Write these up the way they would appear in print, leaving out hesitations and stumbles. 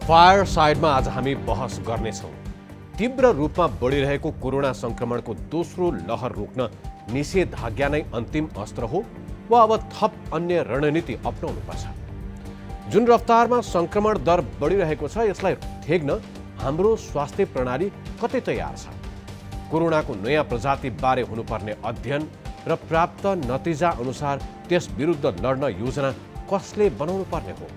Fire साइडमा आज हामी बहस गर्नेछौँ। तीव्र रूपमा बढिरहेको कोरोना संक्रमणको दोस्रो लहर रोक्न निषेधाज्ञा नै अन्तिम अस्त्र हो वा अब थप अन्य रणनीति अपनाउनुपर्छ। जुन रफ्तारमा संक्रमण दर बढिरहेको छ यसलाई थेग्न हाम्रो स्वास्थ्य प्रणाली कतै तयार छ? कोरोनाको नयाँ प्रजाति बारे हुनुपर्ने अध्ययन र प्राप्त नतिजा अनुसार त्यस विरुद्ध लड्न योजना कसले बनाउनु पर्ने हो?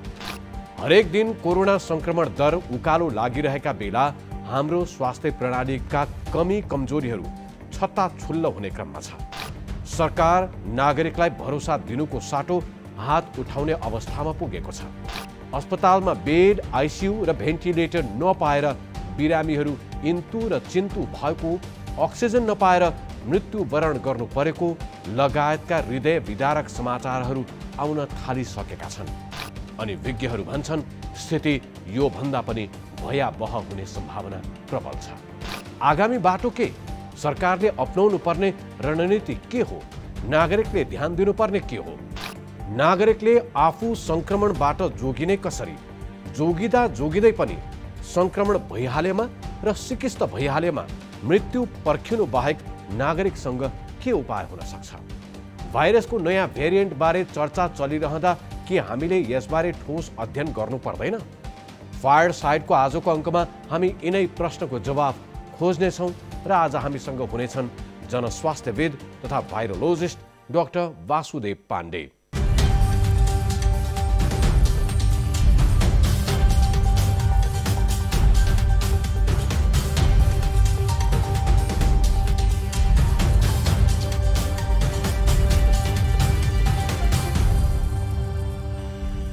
हरेक दिन कोरोना संक्रमण दर उकालो लागिरहेका बेला हाम्रो स्वास्थ्य प्रणालीका कमी कमजोरीहरू छत्ताछुल्ल हुने क्रममा छ। सरकार नागरिकलाई भरोसा दिनुको साटो हात उठाउने अवस्थामा पुगेको छ। अस्पतालमा बेड, आइसियु र भेन्टिलेटर नपाएर बिरामीहरू इन्तु र चिन्तु भएको, अक्सिजन नपाएर मृत्युवरण गर्नु परेको लगायतका हृदय विदारक समाचारहरू आउन थालिसकेका छन्। अनि विज्ञहरू भन्छन् स्थिति यो भन्दा पनि भयावह हुने सम्भावना प्रबल छ। आगामी बाटो के? सरकारले अपनाउनु पर्ने रणनीति के हो? नागरिकले ध्यान दिनुपर्ने के हो? नागरिकले आफू संक्रमणबाट जोगिने कसरी? जोगिँदा जोगिँदै पनि संक्रमण भइहालेमा र सिकिस्त भइहालेमा मृत्यु पर्खिनु बाहेक नागरिकसँग के उपाय हुन सक्छ? भाइरसको नयाँ भेरिएन्ट बारे चर्चा चलिरहँदा के हामीले यसबारे ठोस अध्ययन गर्नु पर्दैन? फायर साइडको आजको अङ्कमा हामी यिनै प्रश्नको जवाफ खोज्नेछौँ र आज हामीसँग हुनेछन् जनस्वास्थ्यविद तथा virologist doctor Vasudev Pandey.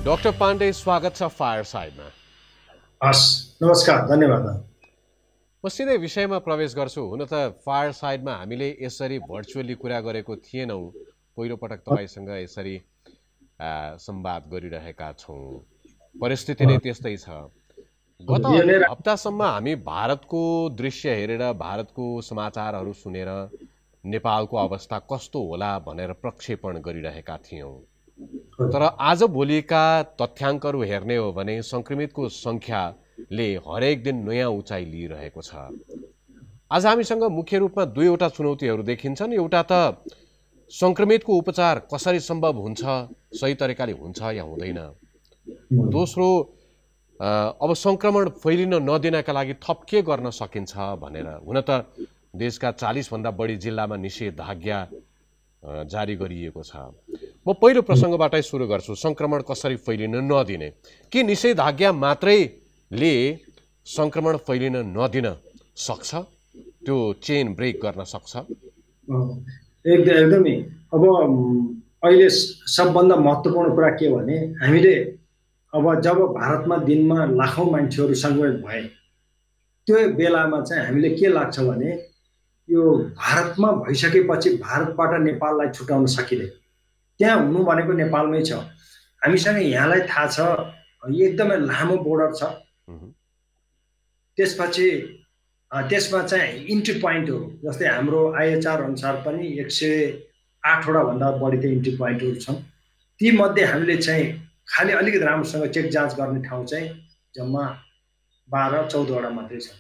Doctor Pandey, स्वागत छ फायर साइडमा। हस्, नमस्कार, धन्यवाद। म सिधै विषयमा प्रवेश गर्छु। हुन त फायर साइडमा हामीले यसरी भर्चुअली कुरा गरेको थिएनौँ। पहिलोपटक तपाईँसँग यसरी संवाद गरिरहेका छौँ। परिस्थिति नै त्यस्तै छ। गत हप्तासम्म हामी भारतको दृश्य हेरेर, भारतको समाचारहरू सुनेर नेपालको अवस्था कस्तो होला भनेर प्रक्षेपण गरिरहेका थियौँ। तर आज भोलिका तथ्याङ्कहरू हेर्ने हो भने संक्रमितको संख्याले हरेक दिन नयाँ उचाइ लिइरहेको छ। आज हामीसँग मुख्य रूपमा दुईवटा चुनौतीहरू देखिन्छन्। एउटा त संक्रमितको उपचार कसरी सम्भव हुन्छ, सही तरिकाले हुन्छ या हुँदैन। दोस्रो, अब संक्रमण फैलिन नदिनका लागि थप के गर्न सकिन्छ भनेर। हुन त देशका 40 भन्दा बढी जिल्लामा निषेधाज्ञा जारी गरिएको छ। म पहिलो प्रसङ्गबाटै सुरु गर्छु। संक्रमण कसरी फैलिन नदिने? के निषेधाज्ञा मात्रैले संक्रमण फैलिन नदिन सक्छ? त्यो चेन ब्रेक गर्न सक्छ? एकदमै। अब अहिले सबभन्दा महत्त्वपूर्ण कुरा के भने हामीले अब जब भारतमा दिनमा लाखौँ मान्छेहरू सङ्क्रमित भए त्यो बेलामा चाहिँ हामीले के लाग्छ भने यो भारतमा भइसकेपछि भारतबाट नेपाललाई छुटाउन सकिँदैन। त्यहाँ हुनु भनेको नेपालमै छ। हामीसँग यहाँलाई थाहा छ एकदमै लामो बोर्डर छ। त्यसपछि त्यसमा चाहिँ इन्ट्री पोइन्टहरू, जस्तै हाम्रो आइएचआर अनुसार पनि 108वटा भन्दा बढी चाहिँ इन्ट्री पोइन्टहरू छन्। तीमध्ये हामीले चाहिँ खालि अलिकति राम्रोसँग चेक जाँच गर्ने ठाउँ चाहिँ जम्मा 12-14वटा मात्रै छ।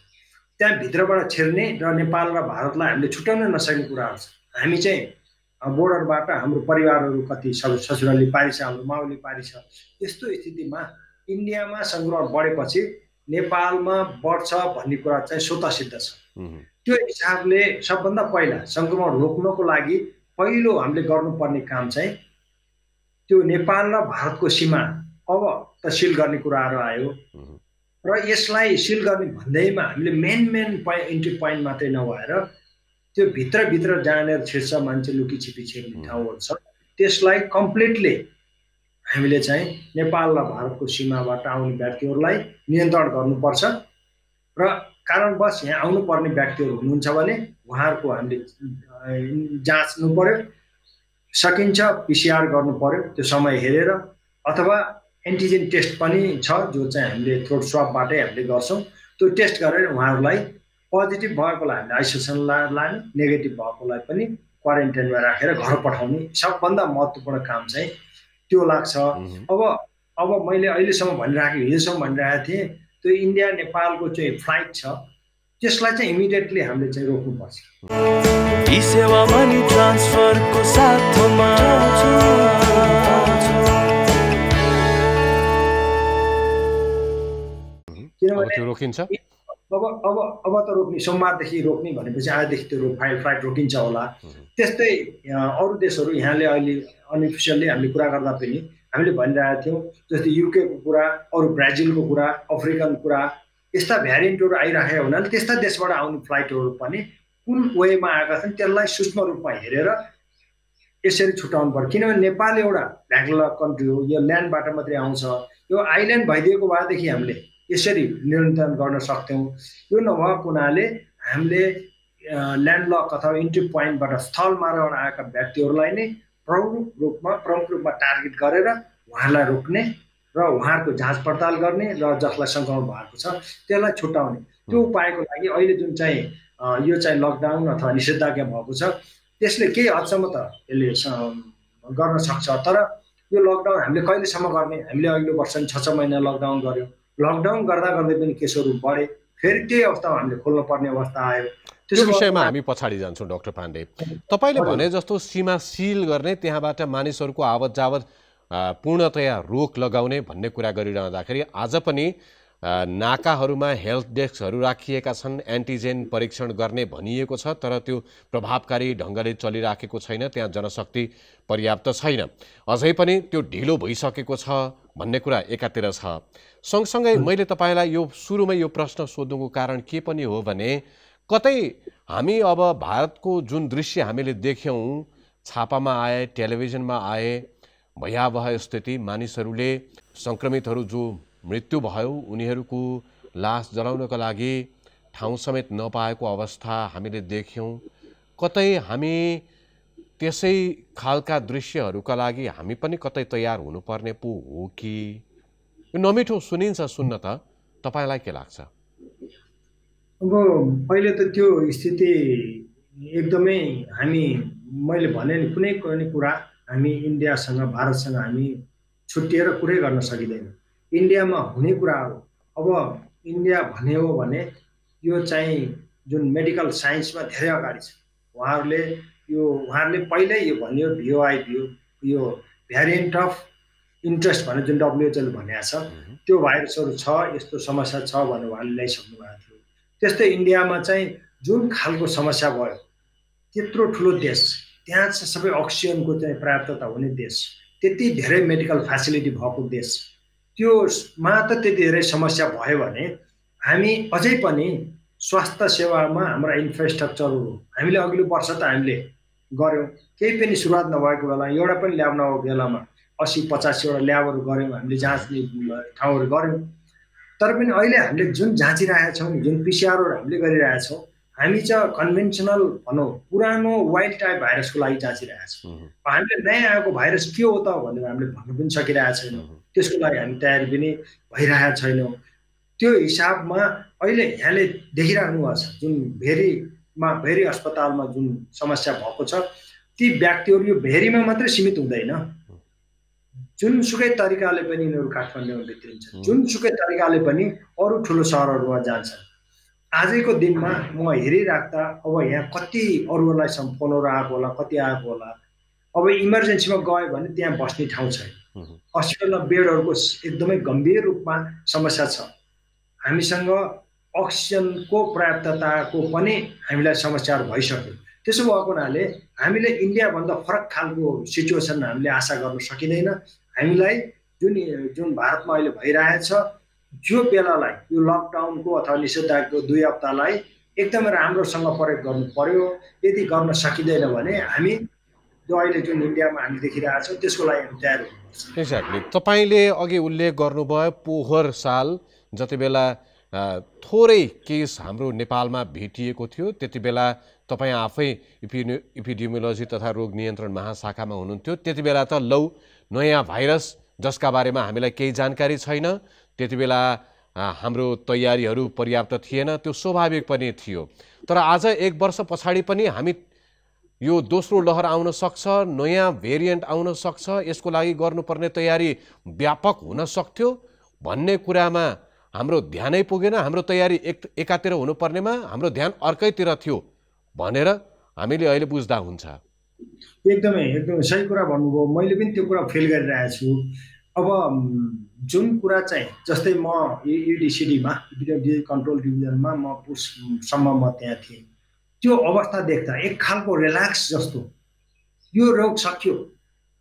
त्यहाँ भित्रबाट छिर्ने र नेपाल र भारतलाई हामीले छुटाउन नसक्ने कुराहरू छ। हामी चाहिँ बोर्डरबाट हाम्रो परिवारहरू कति ससुराली पारी छ, हाम्रो माउली पारी छ। यस्तो स्थितिमा इन्डियामा सङ्क्रमण बढेपछि नेपालमा बढ्छ भन्ने कुरा चाहिँ स्वतः सिद्ध छ। त्यो हिसाबले सबभन्दा पहिला सङ्क्रमण रोक्नको लागि पहिलो हामीले गर्नुपर्ने काम चाहिँ त्यो नेपाल र भारतको सीमा अब त सिल गर्ने कुराहरू आयो र यसलाई सिल गर्ने भन्दैमा हामीले मेन इन्ट्री पोइन्ट मात्रै नभएर त्यो भित्रभित्र जहाँनिर छिर्छ मान्छे लुकी छिपी छिर्ने ठाउँहरू छ त्यसलाई कम्प्लिटली हामीले चाहिँ नेपाल र भारतको सीमाबाट आउने व्यक्तिहरूलाई नियन्त्रण गर्नुपर्छ र कारणवश यहाँ आउनुपर्ने व्यक्तिहरू हुनुहुन्छ भने उहाँहरूको हामीले जाँच्नु पर्यो। सकिन्छ पिसिआर गर्नु पर्यो त्यो समय हेरेर, अथवा एन्टिजेन टेस्ट पनि छ जो चाहिँ हामीले थ्रोट स्वाबबाटै हामीले गर्छौँ। त्यो टेस्ट गरेर उहाँहरूलाई पोजिटिभ भएकोलाई हामीले आइसोलेसन लाने, नेगेटिभ भएकोलाई पनि क्वारेन्टाइनमा राखेर घर पठाउने सबभन्दा महत्त्वपूर्ण काम चाहिँ त्यो लाग्छ। अब मैले अहिलेसम्म भनिराखेको, हिजोसम्म भनिरहेको थिएँ त्यो इन्डिया नेपालको चाहिँ फ्लाइट छ त्यसलाई चाहिँ इमिडिएटली हामीले चाहिँ रोक्नुपर्छ। ई सेवा मनी ट्रान्सफरको साथमा किनभने रोकिन्छ अब त रोक्ने सोमबारदेखि रोक्ने भनेपछि आजदेखि त्यो फ्लाइट रोकिन्छ होला। त्यस्तै अरू देशहरू यहाँले अहिले अनअफिसियल्ली हामीले कुरा गर्दा पनि हामीले भनिरहेका थियौँ जस्तै युकेको कुरा, अरू ब्राजिलको कुरा, अफ्रिकन कुरा, यस्ता भ्यारिएन्टहरू आइरहेका हुनाले त्यस्ता देशबाट आउने फ्लाइटहरू पनि कुन वेमा आएका छन् त्यसलाई सूक्ष्म रूपमा हेरेर यसरी छुट्याउनु पर्छ। किनभने नेपाल एउटा ल्यान्डलक कन्ट्री हो, यो ल्यान्डबाट मात्रै आउँछ। यो आइल्यान्ड भइदिएको भएदेखि हामीले यसरी नियन्त्रण गर्न सक्थ्यौँ। यो नभएको हुनाले हामीले ल्यान्डलक अथवा इन्ट्री पोइन्टबाट स्थल मार्गबाट आएका व्यक्तिहरूलाई नै प्रमुख रूपमा टार्गेट गरेर उहाँलाई रोक्ने र उहाँहरूको जाँच पडताल गर्ने र जसलाई सङ्क्रमण भएको छ त्यसलाई छुट्याउने त्यो उपायको लागि अहिले जुन चाहिँ यो चाहिँ लकडाउन अथवा निषेधाज्ञा भएको छ त्यसले केही हदसम्म त यसले गर्न सक्छ। तर यो लकडाउन हामीले कहिलेसम्म गर्ने? हामीले अघिल्लो वर्ष 6 महिना लकडाउन गऱ्यौँ। लकडाउन गर्दा गर्दै पनि केसहरू बढे, फेरि त्यही अवस्थामा हामीले खोल्नु पर्ने अवस्था आयो। त्यो विषयमा हामी पछाडि जान्छौँ डाक्टर पाण्डे। तपाईँले भने जस्तो सीमा सिल गर्ने, त्यहाँबाट मानिसहरूको आवत जावत पूर्णतया रोक लगाउने भन्ने कुरा गरिरहँदाखेरि आज पनि नाकाहरूमा हेल्थ डेस्कहरू राखिएका छन्, एन्टिजेन परीक्षण गर्ने भनिएको छ, तर त्यो प्रभावकारी ढङ्गले चलिराखेको छैन, त्यहाँ जनशक्ति पर्याप्त छैन। अझै पनि त्यो ढिलो भइसकेको छ भन्ने कुरा एकातिर छ। सँगसँगै मैले तपाईँलाई यो सुरुमै यो प्रश्न सोध्नुको कारण के पनि हो भने कतै हामी अब भारतको जुन दृश्य हामीले देख्यौँ, छापामा आए, टेलिभिजनमा आए, भयावह स्थिति, मानिसहरूले सङ्क्रमितहरू जो मृत्यु भयो उनीहरूको लास जलाउनको लागि ठाउँ समेत नपाएको अवस्था हामीले देख्यौँ। कतै हामी त्यसै खालका दृश्यहरूका लागि हामी पनि कतै तयार हुनुपर्ने पो हो कि? नमिठो सुनिन्छ सुन्न त, तपाईँलाई के लाग्छ? अब अहिले त त्यो स्थिति एकदमै मैले भने नि कुनै कुरा हामी इन्डियासँग भारतसँग हामी छुट्टिएर कुरै गर्न सकिँदैन। इन्डियामा हुने कुरा हो। अब इन्डिया भन्ने हो भने यो चाहिँ जुन मेडिकल साइन्समा धेरै अगाडि छ। उहाँहरूले पहिल्यै यो भन्यो यो भ्यारिएन्ट अफ इन्ट्रेस्ट भनेर जुन WHO ले भनेको छ त्यो भाइरसहरू छ, यस्तो समस्या छ भनेर उहाँले ल्याइसक्नु भएको थियो। त्यस्तै इन्डियामा चाहिँ जुन खालको समस्या भयो, त्यत्रो ठुलो देश, त्यहाँ चाहिँ सबै अक्सिजनको चाहिँ पर्याप्तता हुने देश, त्यति धेरै मेडिकल फेसिलिटी भएको देश, त्योमा त त्यति धेरै समस्या भयो भने हामी अझै पनि स्वास्थ्य सेवामा हाम्रा इन्फ्रास्ट्रक्चरहरू हामीले अघिल्लो वर्ष त हामीले गऱ्यौँ। केही पनि सुरुवात नभएको बेला, एउटा पनि ल्याब नभएको बेलामा 80-85 वटा ल्याबहरू गऱ्यौँ, हामीले जाँच्ने ठाउँहरू गऱ्यौँ। तर पनि अहिले हामीले जुन जाँचिरहेका छौँ, जुन पिसिआरहरू हामीले गरिरहेका छौँ, हामी चाहिँ कन्भेन्सनल भनौँ पुरानो वाइल्ड टाइप भाइरसको लागि जाँचिरहेका छौँ। हामीले नयाँ आएको भाइरस के हो त भनेर हामीले भन्न पनि सकिरहेका छैनौँ। त्यसको लागि हामी तयारी पनि भइरहेका छैनौँ। त्यो हिसाबमा अहिले यहाँले देखिरहनु भएको छ जुन भेरी अस्पतालमा जुन समस्या भएको छ, ती व्यक्तिहरू यो भेरीमा मात्रै सीमित हुँदैन। जुनसुकै तरिकाले पनि यिनीहरू काठमाडौँमा भित्रिन्छन्, जुनसुकै तरिकाले पनि अरू ठुलो सहरहरूमा जान्छन्। आजको दिनमा म हेरिराख्दा अब यहाँ कति अरूहरूलाई फोनहरू आएको होला, कति आएको होला। अब इमर्जेन्सीमा गयो भने त्यहाँ बस्ने ठाउँ छैन। हस्पिटलमा बेडहरूको एकदमै गम्भीर रूपमा समस्या छ। हामीसँग अक्सिजनको पर्याप्तताको पनि हामीलाई समस्याहरू भइसक्यो। त्यसो भएको हुनाले हामीले इन्डियाभन्दा फरक खालको सिचुएसन हामीले आशा गर्न सकिँदैन। हामीलाई जुन भारतमा अहिले भइरहेछ, जो बेलालाई यो लकडाउनको अथवा निषेधाज्ञाको 2 हप्तालाई एकदमै राम्रोसँग प्रयोग गर्नु पर्यो। यदि गर्न सकिँदैन भने हामी जो अहिले जुन इन्डियामा हामी देखिरहेछौँ त्यसको लागि हामी तयार हुनुपर्छ। एक्ज्याक्टली। तपाईँले अघि उल्लेख गर्नुभयो पोहोर साल जति बेला थोरै केस हाम्रो नेपालमा भेटिएको थियो, त्यति बेला तपाईँ आफै इपिडेमियोलोजी तथा रोग नियन्त्रण महाशाखामा हुनुहुन्थ्यो। त्यति बेला त नयाँ भाइरस जसका बारेमा हामीलाई केही जानकारी छैन, त्यति बेला हाम्रो तयारीहरू पर्याप्त थिएन, त्यो स्वाभाविक पनि थियो। तर आज 1 वर्ष पछाडि पनि हामी यो दोस्रो लहर आउन सक्छ, नयाँ भेरिएन्ट आउन सक्छ, यसको लागि गर्नुपर्ने तयारी व्यापक हुन सक्थ्यो भन्ने कुरामा हाम्रो ध्यानै पुगेन, हाम्रो तयारी एकातिर हुनुपर्नेमा हाम्रो ध्यान अर्कैतिर थियो भनेर हामीले अहिले बुझ्दा हुन्छ। एकदमै एकदमै सही कुरा भन्नुभयो। मैले पनि त्यो कुरा फिल गरिरहेको छु। अब जुन कुरा चाहिँ जस्तै म EDCDमा डिजिज कन्ट्रोल डिभिजनमा म पुससम्म म त्यहाँ थिएँ, त्यो अवस्था देख्दा एक खालको रिल्याक्स जस्तो, यो रोग सक्यो,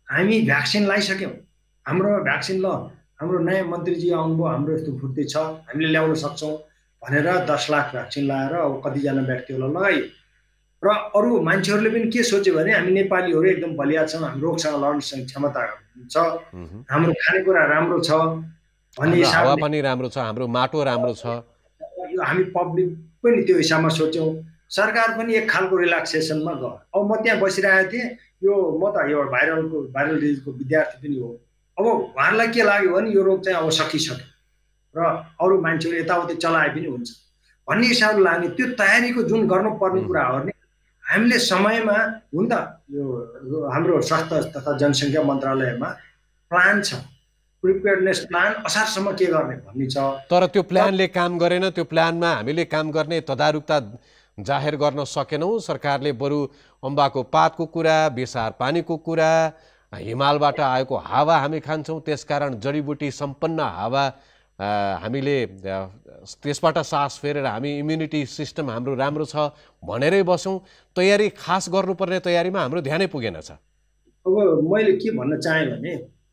हामी भ्याक्सिन लगाइसक्यौँ, हाम्रो भ्याक्सिन ल हाम्रो नयाँ मन्त्रीजी आउनुभयो, हाम्रो यस्तो फुर्ती छ, हामीले ल्याउन सक्छौँ भनेर 10 लाख भ्याक्सिन लगाएर अब कतिजना व्यक्तिहरूलाई लगायो। र अरू मान्छेहरूले पनि के सोच्यो भने हामी नेपालीहरू एकदम बलिया छौँ, हामी रोगसँग लड्न क्षमता छ, हाम्रो खानेकुरा राम्रो छ भन्ने हिसाबले, हावा पनि राम्रो छ, हाम्रो माटो राम्रो छ, हामी पब्लिक पनि त्यो हिसाबमा सोच्यौँ। सरकार पनि एक खालको रिल्याक्सेसनमा गयो। अब म त्यहाँ बसिरहेको थिएँ, यो म त एउटा भाइरल डिजिजको विद्यार्थी पनि हो। अब उहाँहरूलाई के लाग्यो भने यो रोग चाहिँ अब सकिसक्यो र अरू मान्छेहरू यताउति चलाए पनि हुन्छ भन्ने हिसाबले लाग्ने, त्यो तयारीको जुन गर्नुपर्ने कुराहरू नि हामीले समयमा, हुन त यो हाम्रो स्वास्थ्य तथा जनसङ्ख्या मन्त्रालयमा प्लान छ, प्रिपेयर्डनेस प्लान असारसम्म के गर्ने भन्ने छ, तर त्यो प्लानले काम गरेन। त्यो प्लानमा हामीले काम गर्ने तदारुकता जाहेर गर्न सकेनौँ। सरकारले बरु अम्बाको पातको कुरा, बेसार पानीको कुरा, हिमालबाट आएको हावा हामी खान्छौँ, त्यसकारण जडीबुटी सम्पन्न हावा हामीले त्यसबाट सास फेरेर हामी इम्युनिटी सिस्टम हाम्रो राम्रो छ भनेरै बसौँ। तयारी खास गर्नुपर्ने तयारीमा हाम्रो ध्यानै पुगेन छ। अब मैले के भन्न चाहेँ भने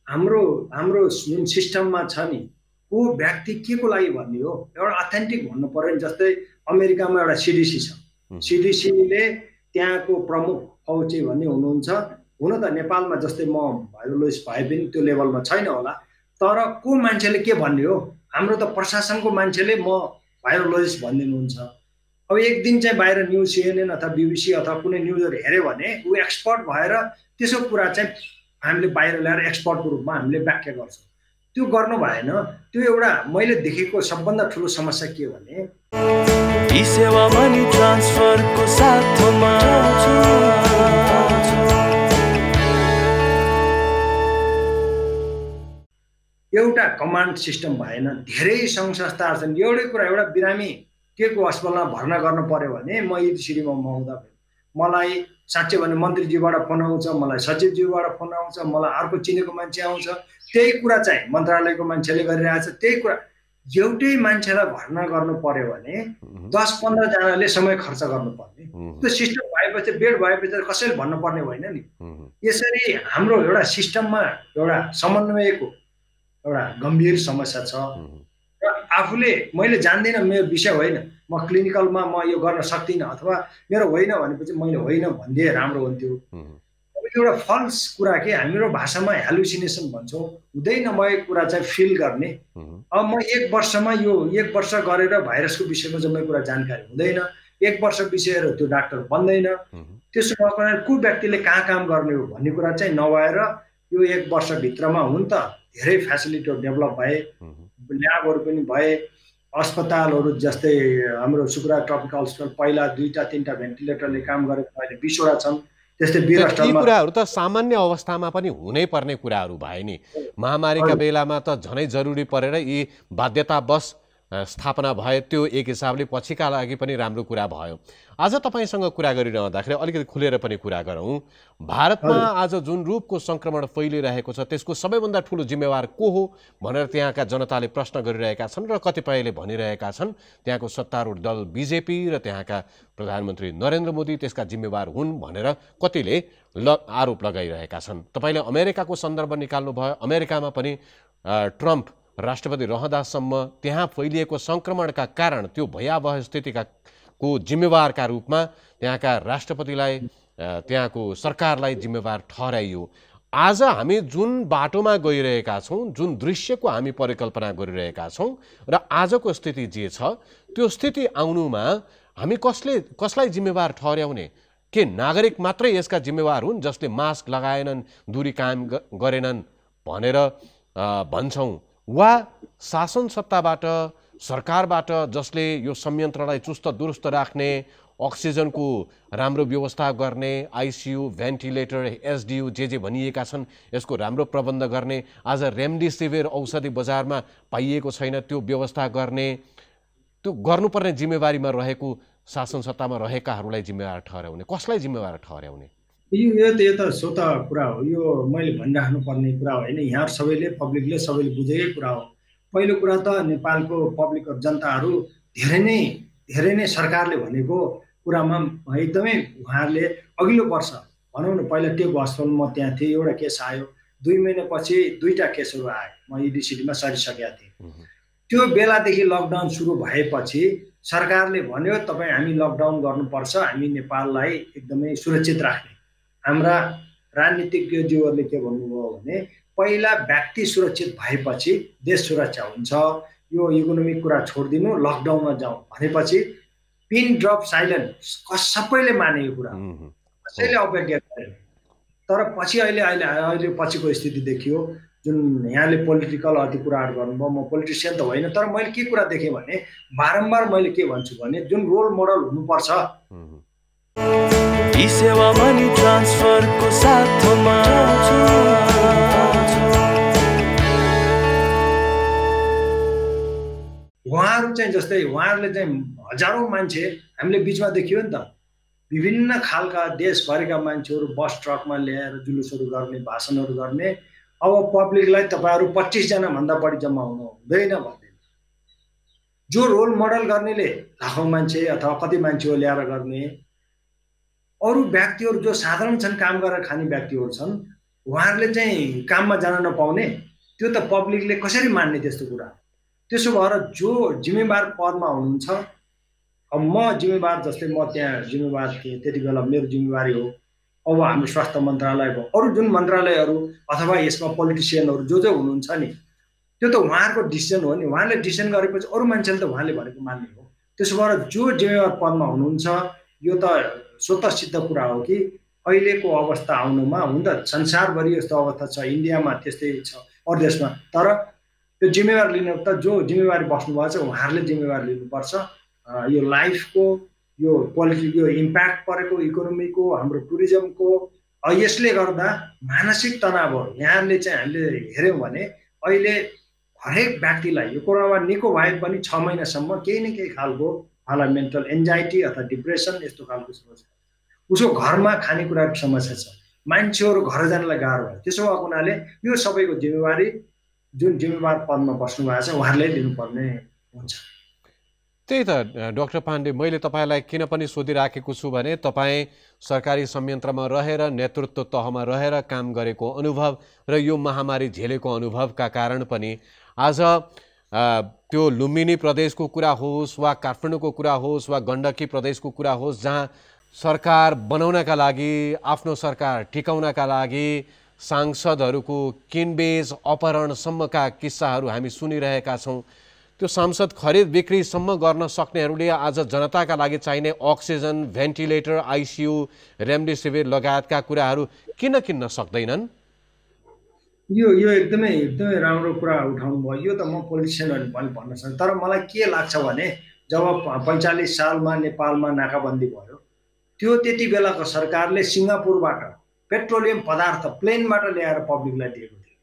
हाम्रो जुन सिस्टममा छ नि, को व्यक्ति के को लागि भन्ने हो, एउटा अथेन्टिक भन्नु पर्यो नि। जस्तै अमेरिकामा एउटा CDC छ, CDCले त्यहाँको प्रमुख फौजी भन्ने हुनुहुन्छ। हुन त नेपालमा जस्तै म भाइरोलोजिस्ट भए पनि त्यो लेभलमा छैन होला, तर को मान्छेले के भन्ने हो, हाम्रो त प्रशासनको मान्छेले म भाइरोलोजिस्ट भनिदिनुहुन्छ। अब एक दिन चाहिँ बाहिर न्युज CNN अथवा BBC अथवा कुनै न्युजहरू हेऱ्यो भने ऊ एक्सपर्ट भएर त्यसो कुरा चाहिँ हामीले बाहिर ल्याएर एक्सपर्टको रूपमा हामीले व्याख्या गर्छौँ। त्यो गर्नु भएन। त्यो एउटा मैले देखेको सबभन्दा ठुलो समस्या के भने सेवा मनी ट्रान्सफरको साथमा एउटा कमान्ड सिस्टम भएन। धेरै सङ्घ संस्थाहरू छन्। एउटै कुरा, एउटा बिरामी के को अस्पतालमा भर्ना गर्नु पर्यो भने म EDCDमा आउँदा मलाई साँच्चै भने मन्त्रीज्यूबाट फोन आउँछ, मलाई सचिवज्यूबाट फोन आउँछ, मलाई अर्को चिनेको मान्छे आउँछ, त्यही कुरा चाहिँ मन्त्रालयको मान्छेले गरिरहेछ। त्यही कुरा एउटै मान्छेलाई भर्ना गर्नु पर्यो भने 10-15 जनाले समय खर्च गर्नुपर्ने। त्यो सिस्टम भएपछि, बेड भएपछि कसैले भन्नुपर्ने होइन नि। यसरी हाम्रो एउटा सिस्टममा एउटा समन्वयको एउटा गम्भीर समस्या छ। र आफूले मैले जान्दिनँ, मेरो विषय होइन, म क्लिनिकलमा म यो गर्न सक्दिनँ अथवा मेरो होइन भनेपछि मैले होइन भनिदिए राम्रो हुन्थ्यो। एउटा फल्स कुरा के हाम्रो भाषामा हेलुसिनेसन भन्छौँ, हुँदै नभएको कुरा चाहिँ फिल गर्ने। अब म 1 वर्षमा यो 1 वर्ष गरेर भाइरसको विषयमा जम्मै कुरा जानकारी हुँदैन, 1 वर्ष विषयहरू त्यो डाक्टर बन्दैन। त्यसो भएको को व्यक्तिले कहाँ काम गर्ने हो भन्ने कुरा चाहिँ नभएर यो 1 वर्षभित्रमा हुन त धेरै फेसिलिटीहरू डेभलप भए, ल्याबहरू पनि भए, अस्पतालहरू जस्तै हाम्रो सुकुरा ट्रपिकल हस्पिटल पहिला 2-3टा भेन्टिलेटरले काम गरेको अहिले 20वटा छन्। त्यस्तै यी कुराहरू त सामान्य अवस्थामा पनि हुनै पर्ने कुराहरू भए नि। महामारीका बेलामा त झनै जरुरी परेर यी बाध्यतावश स्थापना भए, त्यो एक हिसाबले पछिका लागि पनि राम्रो कुरा भयो। आज तपाईँसँग कुरा गरिरहँदाखेरि अलिकति खुलेर पनि कुरा गरौँ। भारतमा आज जुन रूपको संक्रमण फैलिरहेको छ त्यसको सबैभन्दा ठुलो जिम्मेवार को हो भनेर त्यहाँका जनताले प्रश्न गरिरहेका छन् र कतिपयले भनिरहेका छन् त्यहाँको सत्तारूढ दल BJP र त्यहाँका प्रधानमन्त्री नरेन्द्र मोदी त्यसका जिम्मेवार हुन् भनेर कतिले आरोप लगाइरहेका छन्। तपाईँले अमेरिकाको सन्दर्भ निकाल्नुभयो। अमेरिकामा पनि ट्रम्प राष्ट्रपति रहँदासम्म त्यहाँ फैलिएको संक्रमणका कारण त्यो भयावह स्थितिको जिम्मेवारका रूपमा त्यहाँका राष्ट्रपतिलाई, त्यहाँको सरकारलाई जिम्मेवार ठहराइयो। आज हामी जुन बाटोमा गइरहेका छौँ, जुन दृश्यको हामी परिकल्पना गरिरहेका छौँ र आजको स्थिति जे छ त्यो स्थिति आउनुमा हामी कसलाई जिम्मेवार ठहर्याउने? के नागरिक मात्रै यसका जिम्मेवार हुन् जसले मास्क लगाएनन्, दूरी कायम गरेनन् भनेर भन्छौँ, वा शासन सत्ताबाट, सरकारबाट जसले यो संयन्त्रलाई चुस्त दुरुस्त राख्ने अक्सिजनको राम्रो व्यवस्था गर्ने, आइसियु, भेन्टिलेटर, एसडियु जे भनिएका छन् यसको राम्रो प्रबन्ध गर्ने, आज रेमडेसिभिर औषधि बजारमा पाइएको छैन त्यो व्यवस्था गर्ने, त्यो गर्नुपर्ने जिम्मेवारीमा रहेको शासन सत्तामा रहेकाहरूलाई जिम्मेवार ठहर्याउने, कसलाई जिम्मेवार ठहर्याउने? यो त स्वतः कुरा हो। यो मैले भनिराख्नुपर्ने कुरा होइन। यहाँ सबैले पब्लिकले सबैले बुझेकै कुरा हो। पहिलो कुरा त नेपालको पब्लिक जनताहरू धेरै नै सरकारले भनेको कुरामा एकदमै उहाँहरूले अघिल्लो वर्ष भनौँ न, पहिला टेक हस्पिटलमा त्यहाँ थिएँ, एउटा केस आयो, 2 महिनापछि 2टा केसहरू आए, म इडिसिटीमा सरिसकेका थिएँ। त्यो बेलादेखि लकडाउन सुरु भएपछि सरकारले भन्यो तपाईँ हामी लकडाउन गर्नुपर्छ, हामी नेपाललाई एकदमै सुरक्षित राख्ने। हाम्रा राजनीतिज्ञज्यूहरूले के भन्नुभयो भने पहिला व्यक्ति सुरक्षित भएपछि देश सुरक्षा हुन्छ, यो इकोनोमिक कुरा छोडिदिनु, लकडाउनमा जाउँ भनेपछि पिन ड्रप साइलेन्ट सबैले मानेको कुरा, कसैले अवज्ञा गरेन। तर पछि अहिले पछिको स्थिति देखियो, जुन यहाँले पोलिटिकल अति कुराहरू गर्नुभयो। म पोलिटिसियन त होइन, तर मैले के कुरा देखेँ भने बारम्बार मैले के भन्छु भने जुन रोल मोडल हुनुपर्छ सेवा मनी ट्रान्सफरको साथमा उहाँहरू चाहिँ जस्तै उहाँहरूले चाहिँ हजारौँ मान्छे हामीले बिचमा देखियो नि त, विभिन्न खालका देशभरिका मान्छेहरू बस ट्रकमा ल्याएर जुलुसहरू गर्ने, भाषणहरू गर्ने। अब पब्लिकलाई तपाईँहरू 25 जना भन्दा बढी जम्मा हुनु हुँदैन भन्दै, जो रोल मोडल गर्नेले लाखौँ मान्छे अथवा कति मान्छे हो ल्याएर गर्ने, अरू व्यक्तिहरू जो साधारण छन्, काम गरेर खाने व्यक्तिहरू छन्, उहाँहरूले चाहिँ काममा जान नपाउने, त्यो त पब्लिकले कसरी मान्ने त्यस्तो कुरा? त्यसो भएर जो जिम्मेवार पदमा हुनुहुन्छ, अब म जिम्मेवार जस्तै म त्यहाँ जिम्मेवार थिएँ, त्यति बेला मेरो जिम्मेवारी हो। अब हाम्रो स्वास्थ्य मन्त्रालय भयो, अरू जुन मन्त्रालयहरू अथवा यसमा पोलिटिसियनहरू जो हुनुहुन्छ नि, त्यो त उहाँहरूको डिसिजन हो नि। उहाँले डिसिजन गरेपछि अरू मान्छेले त उहाँले भनेको मान्ने हो। त्यसो भएर जो जिम्मेवार पदमा हुनुहुन्छ, यो त स्वतः सिद्ध कुरा हो कि अहिलेको अवस्था आउनुमा हुन त संसारभरि यस्तो अवस्था छ, इन्डियामा त्यस्तै छ, अरू देशमा, तर त्यो जिम्मेवार लिन त जो जिम्मेवारी बस्नुभएको छ उहाँहरूले जिम्मेवारी लिनुपर्छ। यो लाइफको, यो पोलिटिक, यो इम्प्याक्ट परेको इकोनोमीको, हाम्रो टुरिज्मको, यसले गर्दा मानसिक तनावहरू यहाँले चाहिँ हामीले हेऱ्यौँ भने अहिले हरेक व्यक्तिलाई यो कोरोनामा निको भए पनि 6 महिनासम्म केही न केही खालको मेन्टल एन्जाइटी अथवा डिप्रेसन यस्तो खालको समस्या, उसको घरमा खानेकुराको समस्या छ, मान्छेहरू घर जानलाई गाह्रो भयो। त्यसो भएको हुनाले यो सबैको जिम्मेवारी जुन जिम्मेवार पदमा बस्नु भएको छ उहाँहरूले लिनुपर्ने हुन्छ। त्यही त डाक्टर पाण्डे, मैले तपाईँलाई किन पनि सोधिराखेको छु भने तपाईँ सरकारी संयन्त्रमा रहेर, नेतृत्व तहमा रहेर काम गरेको अनुभव र यो महामारी झेलेको अनुभवका कारण पनि आज त्यो लुम्बिनी प्रदेशको कुरा होस् वा काठमाडौँको कुरा होस् वा गण्डकी प्रदेशको कुरा होस्, जहाँ सरकार बनाउनका लागि, आफ्नो सरकार टिकाउनका लागि सांसदहरूको किनबेच अपहरणसम्मका किस्साहरू हामी सुनिरहेका छौँ। त्यो सांसद खरिद बिक्रीसम्म गर्न सक्नेहरूले आज जनताका लागि चाहिने अक्सिजन, भेन्टिलेटर, आइसियु, रेमडेसिभिर लगायतका कुराहरू किन किन्न सक्दैनन्? यो एकदमै राम्रो कुरा उठाउनु भयो। यो त म पोलिटिसियनहरू पनि भन्न सक्छु, तर मलाई के लाग्छ भने जब 45 सालमा नेपालमा नाकाबन्दी भयो, त्यो त्यति बेलाको सरकारले सिङ्गापुरबाट पेट्रोलियम पदार्थ प्लेनबाट ल्याएर पब्लिकलाई दिएको थियो।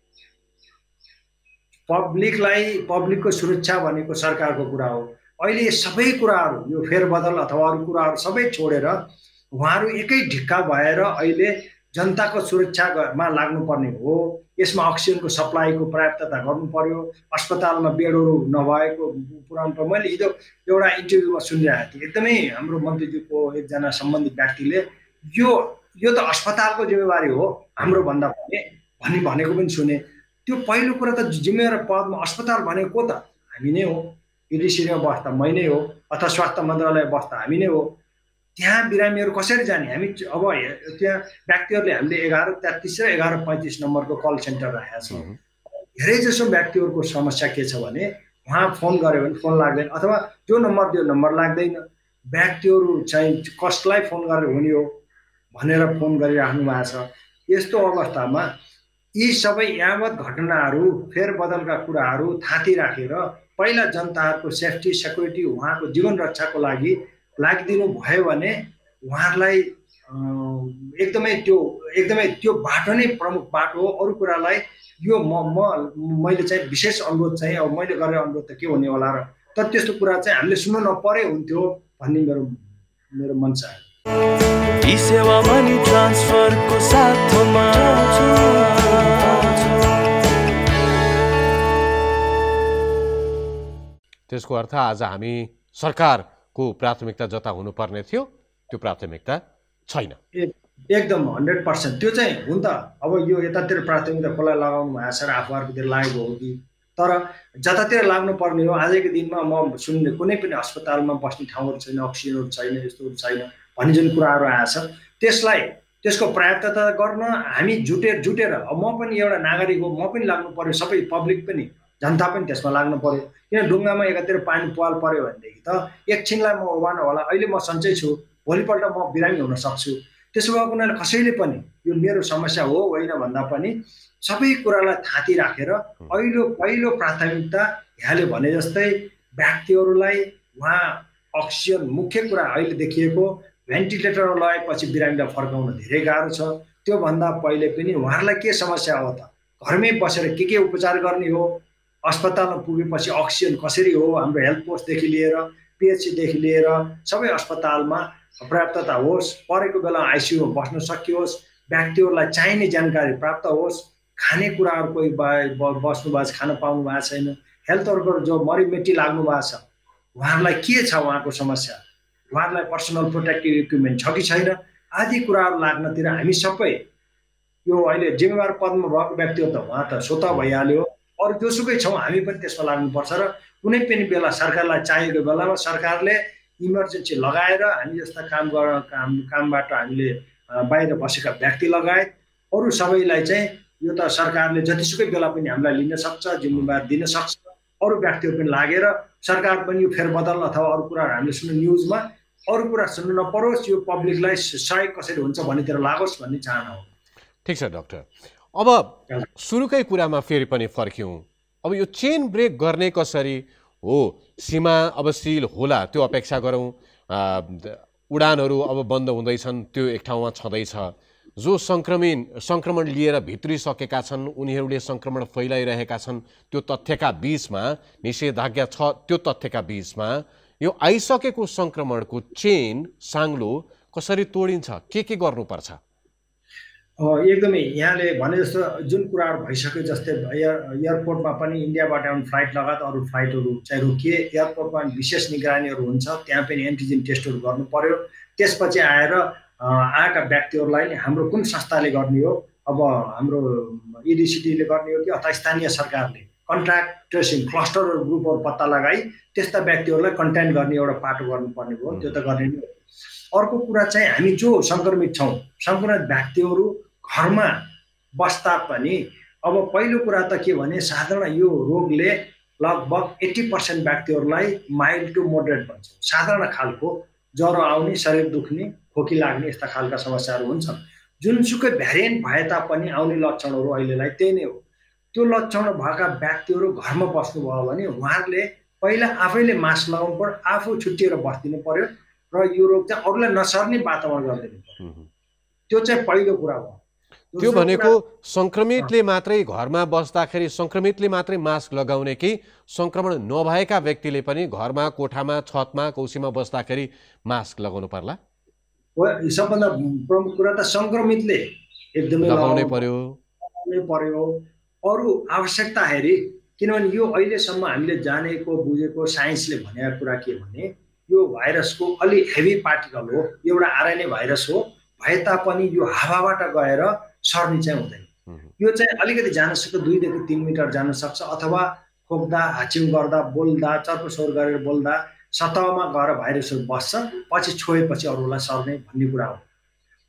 पब्लिकको सुरक्षा भनेको सरकारको कुरा हो। अहिले सबै कुराहरू, यो फेरबदल अथवा अरू कुराहरू सबै छोडेर उहाँहरू एकै ढिक्का भएर अहिले जनताको सुरक्षामा लाग्नुपर्ने हो। यसमा अक्सिजनको सप्लाईको पर्याप्तता गर्नु पर्यो, अस्पतालमा बेडहरू नभएको पुरानो पर्यो। मैले हिजो एउटा इन्टरभ्यूमा सुनिरहेको थिएँ, एकदमै हाम्रो मन्त्रीज्यूको एकजना सम्बन्धित व्यक्तिले यो त अस्पतालको जिम्मेवारी हो हाम्रो भन्दा भनेको पनि सुने। त्यो पहिलो कुरा त जिम्मेवार पदमा अस्पताल भनेको को त? हामी नै हो। इडिसीमा बस्दा मै नै हो, अथवा स्वास्थ्य मन्त्रालय बस्दा हामी नै हो। त्यहाँ बिरामीहरू कसरी जाने? हामी अब त्यहाँ व्यक्तिहरूले हामीले 1133 र 1135 नम्बरको कल सेन्टर राखेका छौँ। धेरै जसो व्यक्तिहरूको समस्या के छ भने उहाँ फोन गऱ्यो भने फोन लाग्दैन, अथवा जो नम्बर दियो नम्बर लाग्दैन। व्यक्तिहरू चाहिँ कसलाई फोन गरेर हुने हो भनेर फोन गरिराख्नु भएको छ। यस्तो अवस्थामा यी सबै यावत घटनाहरू, फेरबदलका कुराहरू थाती राखेर पहिला जनताहरूको सेफ्टी, सेक्युरिटी, उहाँको जीवन रक्षाको लागि लागिदिनु भयो भने उहाँहरूलाई एकदमै त्यो बाटो नै प्रमुख बाटो हो। अरू कुरालाई यो मैले चाहिँ विशेष अनुरोध चाहिँ अब मैले गरेर अनुरोध त के हुने होला र, तर त्यस्तो कुरा चाहिँ हामीले सुन्नु नपरे हुन्थ्यो भन्ने मेरो मन छ। ई सेवा मनी ट्रान्सफरको साथमा त्यसको अर्थ आज हामी सरकारको प्राथमिकता जता हुनुपर्ने थियो त्यो प्राथमिकता छैन। एकदम 100% त्यो चाहिँ हुन त। अब यो यतातिर प्राथमिकता कसलाई लगाउनु भएको छ र आफूहरूतिर लागेको हो कि, तर जतातिर लाग्नु पर्ने हो। आजको दिनमा म सुन्ने कुनै पनि अस्पतालमा बस्ने ठाउँहरू छैन, अक्सिजनहरू छैन, यस्तोहरू छैन भन्ने जुन कुराहरू आएछ त्यसको पर्याप्तता गर्न हामी जुटेर अब म पनि एउटा नागरिक हो, म पनि लाग्नु पर्यो, सबै पब्लिक पनि, जनता पनि त्यसमा लाग्नु पर्यो। किन ढुङ्गामा एकातिर पानी पाल पर्यो भनेदेखि त एकछिनलाई म ओभान होला, अहिले म सन्चै छु, भोलिपल्ट म बिरामी हुन सक्छु। त्यसो भएको हुनाले कसैले पनि यो मेरो समस्या हो होइन भन्दा पनि सबै कुरालाई थाती राखेर पहिलो प्राथमिकता यहाँले भने जस्तै व्यक्तिहरूलाई उहाँ अक्सिजन मुख्य कुरा अहिले देखिएको भेन्टिलेटर लगाएपछि बिरामीलाई फर्काउन धेरै गाह्रो छ। त्योभन्दा पहिले पनि उहाँहरूलाई के समस्या हो त, घरमै बसेर के उपचार गर्ने हो, अस्पतालमा पुगेपछि अक्सिजन कसरी हो, हाम्रो हेल्थ पोस्टदेखि लिएर पिएचसीदेखि लिएर सबै अस्पतालमा पर्याप्तता होस्, परेको बेला आइसियुमा बस्न सकियोस्, व्यक्तिहरूलाई चाहिने जानकारी प्राप्त होस्, खानेकुराहरू कोही बस्नु भएको छ खान पाउनु भएको छैन, हेल्थ वर्कर जो मरिमेटी लाग्नु भएको छ उहाँहरूलाई के छ उहाँको समस्या, उहाँहरूलाई पर्सनल प्रोटेक्टिभ इक्विपमेन्ट छ कि छैन आदि कुराहरू लाग्नतिर हामी सबै यो अहिले जिम्मेवार पदमा भएको व्यक्ति हो त उहाँ त स्वतः भइहाल्यो। अरू जोसुकै छौँ हामी पनि त्यसमा लाग्नुपर्छ र कुनै पनि बेला सरकारलाई चाहिएको बेलामा सरकारले इमर्जेन्सी लगाएर हामी जस्ता कामबाट हामीले बाहिर बसेका व्यक्ति लगायत अरू सबैलाई चाहिँ यो त सरकारले जतिसुकै बेला पनि हामीलाई लिन सक्छ, जिम्मेवार दिन सक्छ। अरू व्यक्तिहरू पनि लागेर सरकार पनि यो फेरबदल अथवा अरू कुराहरू हामीले सुन्नु न्युजमा अरू कुरा सुन्नु नपरोस्, यो पब्लिकलाई सहयोग कसरी हुन्छ भन्नेतिर लागोस् भन्ने चाहना हो। ठिक छ डाक्टर, अब सुरुकै कुरामा फेरि पनि फर्क्यौँ। अब यो चेन ब्रेक गर्ने कसरी हो, सीमा अब सिल होला त्यो अपेक्षा गरौँ, उडानहरू अब बन्द हुँदैछन् त्यो एक ठाउँमा छँदैछ, जो सङ्क्रमण लिएर भित्रिसकेका छन् उनीहरूले सङ्क्रमण फैलाइरहेका छन्, त्यो तथ्यका बीचमा निषेधाज्ञा छ, त्यो तथ्यका बीचमा यो आइसकेको सङ्क्रमणको चेन साङ्लो कसरी तोडिन्छ, के गर्नुपर्छ? एकदमै यहाँले भने जस्तो जुन कुराहरू भइसक्यो, जस्तै एयरपोर्टमा पनि इन्डियाबाट आउने फ्लाइट लगायत अरू फ्लाइटहरू चाहिँ रोकिए, एयरपोर्टमा विशेष निगरानीहरू हुन्छ, त्यहाँ पनि एन्टिजेन टेस्टहरू गर्नु पर्यो। त्यसपछि आएर आएका व्यक्तिहरूलाई नि हाम्रो कुन संस्थाले गर्ने हो, अब हाम्रो इडिसिटीले गर्ने हो कि अथवा स्थानीय सरकारले कन्ट्याक्ट ट्रेसिङ क्लस्टरहरू ग्रुपहरू पत्ता लगाई त्यस्ता व्यक्तिहरूलाई कन्टेन गर्ने एउटा पाटो गर्नुपर्ने हो, त्यो त गर्ने नै हो। अर्को कुरा चाहिँ हामी जो सङ्क्रमित छौँ, सङ्क्रमित व्यक्तिहरू घरमा बस्दा पनि अब पहिलो कुरा त के भने साधारण यो रोगले लगभग 80% व्यक्तिहरूलाई माइल्ड टु मोडरेट भन्छ, साधारण खालको ज्वरो आउने, शरीर दुख्ने, खोकी लाग्ने यस्ता खालका समस्याहरू हुन्छन्। जुनसुकै भ्यारिएन्ट भए तापनि आउने लक्षणहरू अहिलेलाई त्यही नै हो। त्यो लक्षण भएका व्यक्तिहरू घरमा बस्नुभयो भने उहाँहरूले पहिला आफैले मास्क लगाउनु पर्यो, आफू छुट्टिएर बस्दिनु पर्यो र यो रोग चाहिँ अरूलाई नसर्ने वातावरण गरिदिनु पर्यो। त्यो चाहिँ पहिलो कुरा हो। त्यो भनेको सङ्क्रमितले मात्रै घरमा बस्दाखेरि सङ्क्रमितले मात्रै मास्क लगाउने कि सङ्क्रमण नभएका व्यक्तिले पनि घरमा, कोठामा, छतमा, कौसीमा बस्दाखेरि मास्क लगाउनु पर्ला? सबभन्दा प्रमुख कुरा त सङ्क्रमितले एकदमै लगाउनै पर्यो। अरू आवश्यकता हेरी, किनभने यो अहिलेसम्म हामीले जानेको बुझेको साइन्सले भनेको कुरा के भने यो भाइरसको अलि हेभी पार्टिकल हो, एउटा आरएनए भाइरस हो, भए तापनि यो हावाबाट गएर सर्ने चाहिँ हुँदैन। यो चाहिँ अलिकति जान सक्छ, 2 देखि 3 मिटर जान सक्छ, अथवा खोक्दा, हाचिङ गर्दा, बोल्दा, चर्कोसोर गरेर बोल्दा सतहमा गएर भाइरसहरू बस्छ, पछि छोएपछि अरूलाई सर्ने भन्ने कुरा हो।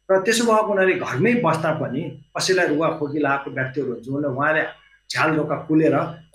र त्यसो भएको हुनाले घरमै बस्दा पनि कसैलाई रुगा खोकी लागेको व्यक्तिहरू हुन्छ भने उहाँले झ्याल ढोका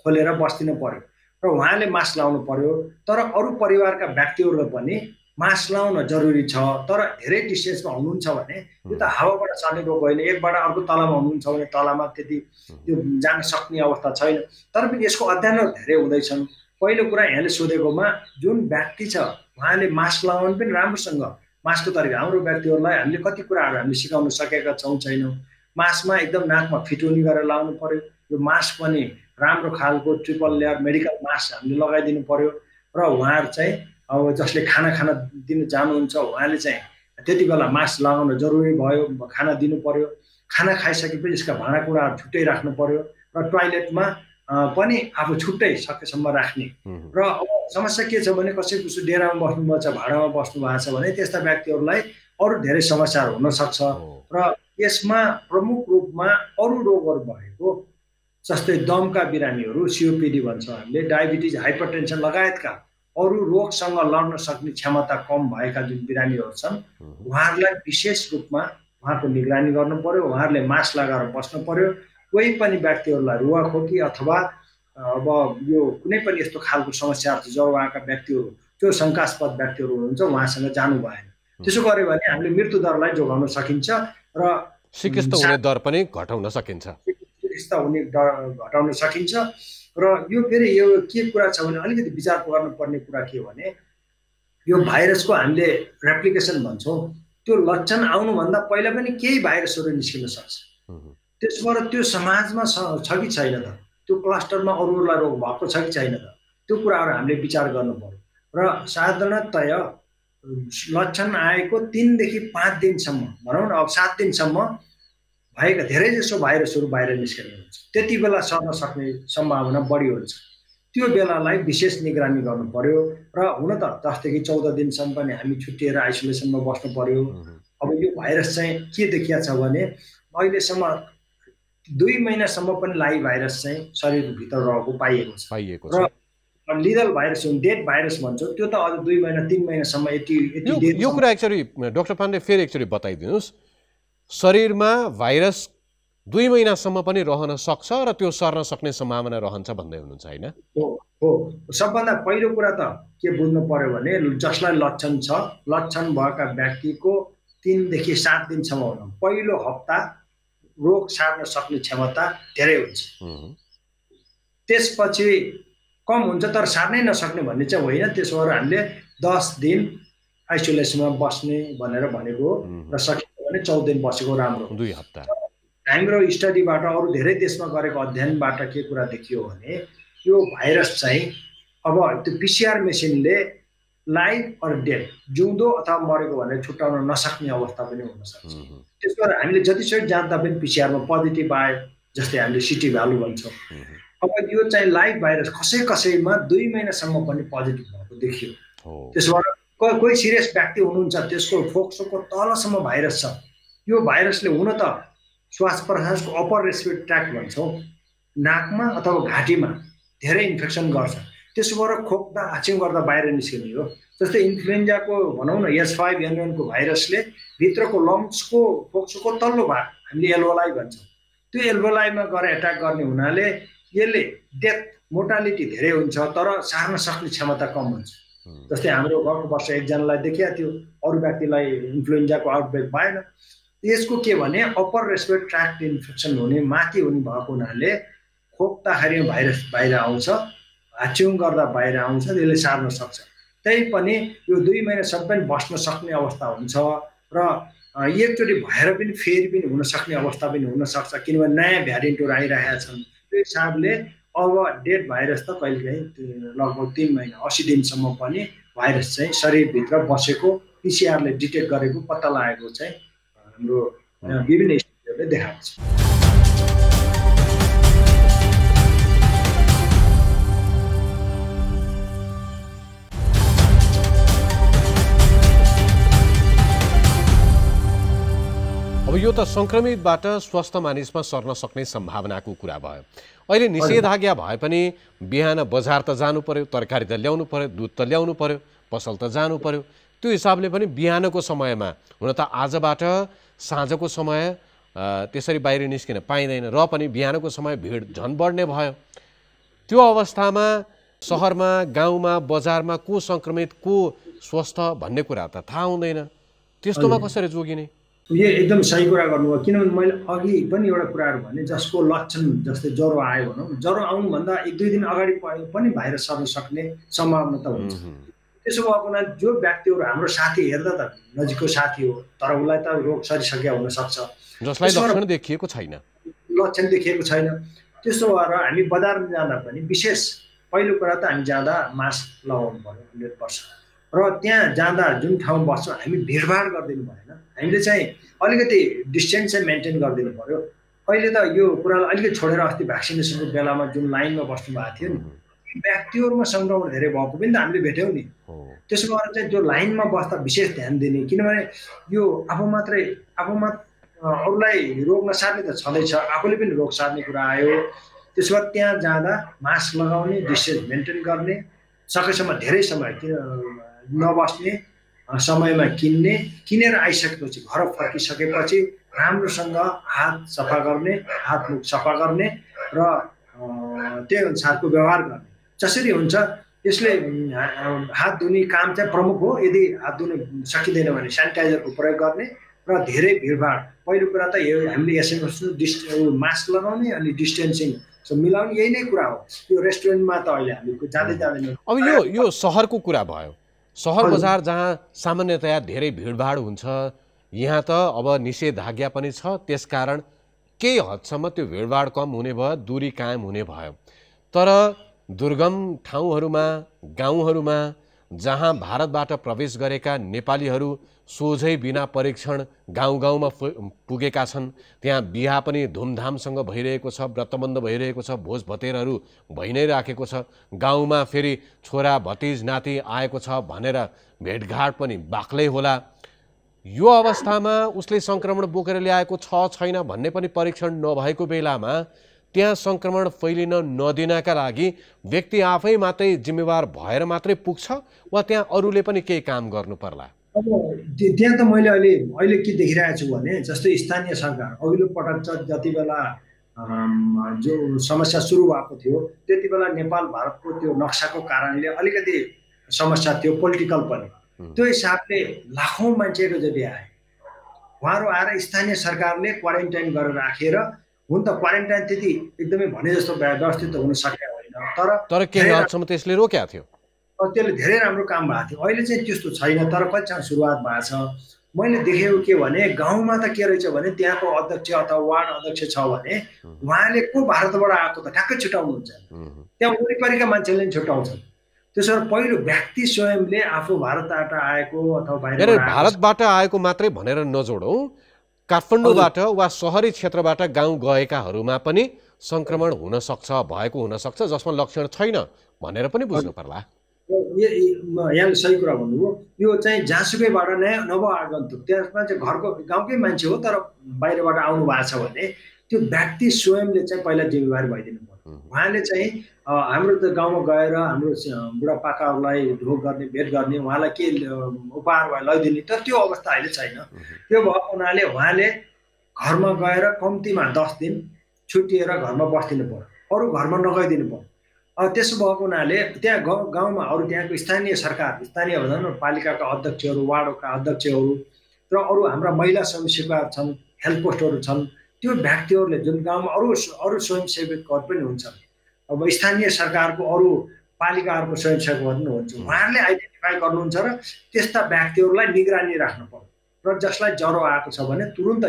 खोलेर बस्दिनु पर्यो र उहाँले मास्क लाउनु पर्यो। तर अरू परिवारका व्यक्तिहरूले पनि मास्क लाउन जरुरी छ। तर धेरै डिस्टेन्समा हुनुहुन्छ भने यो त हावाबाट सर्ने रोग होइन, एकबाट अर्को तलामा हुनुहुन्छ भने तलामा त्यति त्यो जान सक्ने अवस्था छैन। तर पनि यसको अध्ययनहरू धेरै हुँदैछन्। पहिलो कुरा यहाँले सोधेकोमा जुन व्यक्ति छ उहाँले मास्क लगाउनु पनि राम्रोसँग मास्कको तरिका हाम्रो व्यक्तिहरूलाई हामीले कति कुराहरू हामीले सिकाउन सकेका छौँ छैनौँ। मास्कमा एकदम नाकमा फिटुनी गरेर लाउनु पर्यो। यो मास्क पनि राम्रो खालको ट्रिपल लेयर मेडिकल मास्क हामीले लगाइदिनु पर्यो। र उहाँहरू चाहिँ अब जसले खाना दिन जानुहुन्छ उहाँले चाहिँ त्यति बेला मास्क लगाउन जरुरी भयो, खाना दिनु पर्यो। खाना खाइसकेपछि यसका भाँडाकुँडाहरू छुट्टै राख्नु पर्यो र टोयलेटमा पनि आफू छुट्टै सकेसम्म राख्ने। र अब समस्या के छ भने कसैको डेरामा बस्नुभएको छ, भाडामा बस्नु भएको छ भने त्यस्ता व्यक्तिहरूलाई अरू धेरै समस्याहरू हुन सक्छ। र यसमा प्रमुख रूपमा अरू रोगहरू भएको जस्तै दमका बिरामीहरू, COPD भन्छौँ हामीले, डायबिटिज, हाइपरटेन्सन लगायतका अरू रोगसँग लड्न सक्ने क्षमता कम भएका जुन बिरामीहरू छन् उहाँहरूलाई विशेष रूपमा उहाँको निगरानी गर्नु पर्यो। उहाँहरूले मास्क लगाएर बस्नु पर्यो। कोही पनि व्यक्तिहरूलाई रुवाखोकी अथवा अब यो कुनै पनि यस्तो खालको समस्याहरू जब उहाँका व्यक्तिहरू त्यो शङ्कास्पद व्यक्तिहरू हुनुहुन्छ उहाँसँग जानु भएन। त्यसो गर्यो भने हामीले मृत्यु दरलाई जोगाउन सकिन्छ र चिकित्सा हुने दर पनि घटाउन सकिन्छ। चिकित्सा हुने दर घटाउन सकिन्छ। र यो फेरि यो के कुरा छ भने अलिकति विचार गर्नुपर्ने कुरा के भने यो भाइरसको हामीले रेप्लिकेसन भन्छौँ, त्यो लक्षण आउनुभन्दा पहिला पनि केही भाइरसहरू निस्किन सक्छ। त्यसबाट त्यो समाजमा छ कि छैन त, त्यो क्लस्टरमा अरूलाई रोग भएको छ कि छैन त, त्यो कुराहरू हामीले विचार गर्नु पर्यो। र साधारणतया लक्षण आएको 3 देखि 5 दिनसम्म भनौँ न, अब 7 दिनसम्म भएका धेरै जसो भाइरसहरू बाहिर निस्किने हुन्छ। त्यति बेला सर्न सक्ने सम्भावना बढी हुन्छ। त्यो बेलालाई विशेष निगरानी गर्नु पर्यो। र हुन त 10 देखि 14 दिनसम्म पनि हामी छुट्टिएर आइसोलेसनमा बस्नु पर्यो। अब यो भाइरस चाहिँ के देखिया छ भने अहिलेसम्म 2 महिनासम्म पनि लाइभ भाइरस चाहिँ शरीरभित्र रहेको पाइएको छ। र लिदल भाइरस जुन डेड भाइरस भन्छौँ त्यो त अझ 2 महिना 3 महिनासम्म यति यो कुरा एक्चुअली डाक्टर पाण्डे फेरि एकचोटि बताइदिनुहोस्। शरीरमा भाइरस 2 महिनासम्म पनि रहन सक्छ र त्यो सर्न सक्ने सम्भावना रहन्छ भन्दै हुनुहुन्छ हैन? हो। सबभन्दा पहिलो कुरा त के बुझ्नु पर्यो भने जसलाई लक्षण छ, लक्षण भएका व्यक्तिको 3 देखि 7 दिनसम्म हुन पहिलो हप्ता रोग सार्न सक्ने क्षमता धेरै हुन्छ। त्यसपछि कम हुन्छ तर सार्नै नसक्ने भन्ने चाहिँ होइन। त्यसो भएर हामीले 10 दिन आइसोलेसनमा बस्ने भनेर भनेको र सकिन्छ भने 14 दिन बसेको राम्रो। 2 हप्ता। हाम्रो स्टडीबाट अरू धेरै देशमा गरेको अध्ययनबाट के कुरा देखियो भने यो भाइरस चाहिँ अब त्यो PCR मेसिनले लाइभ अर डेड, जिउँदो अथवा मरेको भनेर छुट्याउन नसक्ने अवस्था पनि हुन सक्छ। त्यसो भएर हामीले जतिसक्दो जान्दा पनि PCR मा पोजिटिभ आयो, जस्तै हामीले CT भ्यालु भन्छौँ। अब यो चाहिँ लाइभ भाइरस कसैमा 2 महिनासम्म पनि पोजिटिभ भएको देखियो। त्यसो भएर कोही सिरियस व्यक्ति हुनुहुन्छ त्यसको फोक्सोको तलसम्म भाइरस छ। यो भाइरसले हुन त श्वास प्रश्वासको अप्पर रेस्पिरेटरी ट्र्याक्ट भन्छौँ, नाकमा अथवा घाँटीमा धेरै इन्फेक्सन गर्छ। त्यसो भएर खोक्दा हाच्छिउँ गर्दा बाहिर निस्किने हो। जस्तै इन्फ्लुएन्जाको भनौँ न H5N1 को भाइरसले भित्रको लङ्सको फोक्सोको तल्लो भाग हामीले एल्भोलाई भन्छौँ, त्यो एल्भोलाईमा गएर एट्याक गर्ने हुनाले यसले डेथ मोर्टालिटी धेरै हुन्छ तर सार्न सक्ने क्षमता कम हुन्छ। जस्तै हाम्रो गएको वर्ष एकजनालाई देखिया थियो, अरू व्यक्तिलाई इन्फ्लुएन्जाको आउटब्रेक भएन। यसको के भने अप्पर रेस्पिरेटरी ट्र्याक्ट इन्फेक्सन हुने, माथि हुने भएको हुनाले खोक्दाखेरि भाइरस बाहिर आउँछ, हाच्छिउँ गर्दा बाहिर आउँछ, यसले सार्न सक्छ। त्यही पनि यो 2 महिनासम्म पनि बस्न सक्ने अवस्था हुन्छ र एकचोटि भएर पनि फेरि पनि हुन सक्ने अवस्था पनि हुन सक्छ, किनभने नयाँ भ्यारिएन्टहरू आइरहेका छन्। त्यो हिसाबले अब डेड भाइरस त कहिलेकाहीँ लगभग 3 महिना 80 दिनसम्म पनि भाइरस चाहिँ शरीरभित्र बसेको PCR ले डिटेक्ट गरेको पत्ता लागेको चाहिँ हाम्रो विभिन्न स्टडीहरूले देखाएको छ। अब यो त संक्रमितबाट स्वस्थ मानिसमा सर्न सक्ने सम्भावनाको कुरा भयो। अहिले निषेधाज्ञा भए पनि बिहान बजार त जानु पर्यो, तरकारी त ल्याउनु पर्यो, दुध त ल्याउनु पर्यो, पसल त जानु पर्यो। त्यो हिसाबले पनि बिहानको समयमा हुन त आजबाट साँझको समय त्यसरी बाहिर निस्किन पाइँदैन र पनि बिहानको समय भिड झन बढ्ने भयो। त्यो अवस्थामा शहरमा, गाउँमा, बजारमा को संक्रमित को स्वस्थ भन्ने कुरा त थाहा हुँदैन। त्यस्तोमा कसरी जोगिने? यो एकदम सही कुरा गर्नुभयो। किनभने मैले अघि पनि एउटा कुराहरू भने, जसको लक्षण जस्तै ज्वरो आयो भनौँ, ज्वरो आउनुभन्दा 1-2 दिन अगाडि पनि भाइरस सर्न सक्ने सम्भावना त हुन्छ। त्यसो भएको हुनाले जो व्यक्तिहरू हाम्रो साथी हेर्दा त नजिकको साथी हो, तर उसलाई त रोग सरिसकेको हुनसक्छ, जसलाई लक्षण देखिएको छैन, त्यसो भएर हामी बजारमा जाँदा पनि विशेष पहिलो कुरा त हामी जाँदा मास्क लगाउनु पर्यो 100%। र त्यहाँ जाँदा जुन ठाउँ बस्छौँ हामी भिडभाड गरिदिनु भएन, हामीले चाहिँ अलिकति डिस्टेन्स चाहिँ मेन्टेन गरिदिनु पर्यो। अहिले त यो कुरालाई अलिकति छोडेर अस्ति भ्याक्सिनेसनको बेलामा जुन लाइनमा बस्नु भएको थियो नि, व्यक्तिहरूमा सङ्क्रमण धेरै भएको पनि त हामीले भेट्यौँ नि। त्यसो भएर चाहिँ त्यो लाइनमा बस्दा विशेष ध्यान दिने, किनभने यो आफूमा अरूलाई रोग नसार्ने त छँदैछ, आफूले पनि रोग सार्ने कुरा आयो। त्यसो भएर त्यहाँ जाँदा मास्क लगाउने, डिस्टेन्स मेन्टेन गर्ने, सकेसम्म धेरै समय नबस्ने, समयमा किनेर आइसकेपछि घर फर्किसकेपछि राम्रोसँग हात सफा गर्ने, हात मुख सफा गर्ने र त्यही अनुसारको व्यवहार गर्ने। जसरी हुन्छ त्यसले हात धुने काम चाहिँ प्रमुख हो। यदि हात धुन सकिँदैन भने सेनिटाइजरको प्रयोग गर्ने र धेरै भिडभाड। पहिलो कुरा त यो हामीले यसरी मास्क लगाउने अनि डिस्टेन्सिङ मिलाउने, यही नै कुरा हो। यो रेस्टुरेन्टमा त अहिले हामी जाँदैन। अब यो सहरको कुरा भयो, सहर बजार जहाँ सामान्यतया धेरै भिडभाड हुन्छ, यहाँ त अब निषेधाज्ञा पनि छ, त्यसकारण केही हदसम्म त्यो भिडभाड कम हुने भयो, दूरी कायम हुने भयो। तर दुर्गम ठाउँहरूमा, गाउँहरूमा जहाँ भारतबाट प्रवेश गरेका नेपालीहरू सोझै बिना परीक्षण गाउँमा पुगेका छन्, त्यहाँ बिहा पनि धुमधामसँग भइरहेको छ, व्रतबन्ध भइरहेको छ, भोज भतेरहरू भइ नै राखेको छ, गाउँमा फेरि छोरा भतिज नाति आएको छ भनेर भेटघाट पनि बाक्लै होला। यो अवस्थामा उसले सङ्क्रमण बोकेर ल्याएको छ छैन भन्ने पनि परीक्षण नभएको बेलामा त्यहाँ सङ्क्रमण फैलिन नदिनका लागि व्यक्ति आफै मात्रै जिम्मेवार भएर मात्रै पुग्छ वा त्यहाँ अरूले पनि केही काम गर्नु पर्ला? अब त्यहाँ त मैले अहिले के देखिरहेको छु भने, जस्तै स्थानीय सरकार अघिल्लो पटक जति बेला जो समस्या सुरु भएको थियो त्यति बेला नेपाल भारतको त्यो नक्साको कारणले अलिकति समस्या थियो, पोलिटिकल पनि। त्यो हिसाबले लाखौँ मान्छेहरू जति आए, उहाँहरू आएर स्थानीय सरकारले क्वारेन्टाइन गरेर राखेर, हुन त क्वारेन्टाइन त्यति एकदमै भने जस्तो व्यवस्थित हुन सकेको होइन, तर केही हदसम्म त्यसले रोकेको थियो। त्यसले धेरै राम्रो काम भएको थियो। अहिले चाहिँ त्यस्तो छैन, तर कतिसम्म सुरुवात भएको छ। मैले देखेको के भने, गाउँमा त के रहेछ भने त्यहाँको अध्यक्ष अथवा वार्ड अध्यक्ष छ भने उहाँले को भारतबाट आएको त ठ्याक्कै छुट्याउनुहुन्छ, त्यहाँ वरिपरिका मान्छेले पनि छुट्याउँछन्। त्यसो भएर पहिलो व्यक्ति स्वयंले आफू भारतबाट आएको अथवा भारतबाट आएको मात्रै भनेर नजोडौँ, काठमाडौँबाट वा सहरी क्षेत्रबाट गाउँ गएकाहरूमा पनि सङ्क्रमण हुन सक्छ, भएको हुन सक्छ, जसमा लक्षण छैन भनेर पनि बुझ्नु पर्ला। यहाँ सही कुरा भन्नुभयो। यो चाहिँ जहाँसुकैबाट नव आगन्तुक, त्यसमा चाहिँ गाउँकै मान्छे हो तर बाहिरबाट आउनु भएको छ भने त्यो व्यक्ति स्वयंले चाहिँ पहिला जिम्मेवारी भइदिनु पर्यो। उहाँले चाहिँ हाम्रो त गाउँमा गएर हाम्रो बुढापाकाहरूलाई ढोग गर्ने, भेट गर्ने, उहाँलाई के उपहार भए लैदिने, तर त्यो अवस्था अहिले छैन। त्यो भएको हुनाले उहाँले घरमा गएर कम्तीमा 10 दिन छुट्टिएर घरमा बस्दिनु पर्यो, अरू घरमा नगइदिनु पर्यो। त्यसो भएको हुनाले त्यहाँ गाउँमा अरू त्यहाँको स्थानीय सरकार, स्थानीय भनौँ न पालिकाका अध्यक्षहरू, वार्डका अध्यक्षहरू र अरू हाम्रा महिला स्वयंसेवकहरू छन्, हेल्थ पोस्टहरू छन्, त्यो व्यक्तिहरूले जुन गाउँमा अरू स्वयंसेवकहरू पनि हुन्छन्, अब स्थानीय सरकारको अरू पालिकाहरूको स्वयंसेवकहरू पनि हुन्छ, उहाँहरूले आइडेन्टिफाई गर्नुहुन्छ र त्यस्ता व्यक्तिहरूलाई निगरानी राख्नु पर्यो र जसलाई ज्वरो आएको छ भने तुरुन्त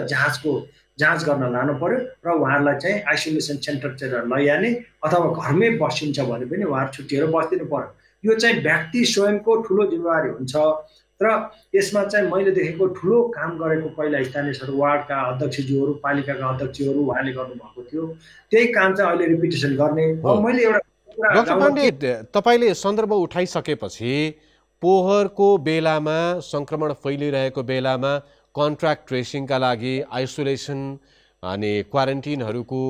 जाँच गर्न लानु पर्यो र उहाँहरूलाई चाहिँ आइसोलेसन सेन्टरतिर लैजाने अथवा घरमै बसिन्छ भने पनि उहाँहरू छुट्टिएर बस्दिनु पर्यो। यो चाहिँ व्यक्ति स्वयंको ठुलो जिम्मेवारी हुन्छ। र यसमा चाहिँ मैले देखेको ठुलो काम गरेको पहिला स्थानीय सर वार्डका अध्यक्षज्यूहरू, पालिकाका अध्यक्षहरू उहाँले गर्नुभएको थियो, त्यही काम चाहिँ अहिले रिपिटेसन गर्ने। मैले एउटा डाक्टर पाण्डे, तपाईँले सन्दर्भ उठाइसकेपछि पोहरको बेलामा सङ्क्रमण फैलिरहेको बेलामा कन्ट्र्याक्ट ट्रेसिङका लागि, आइसोलेसन अनि क्वारेन्टिनहरूको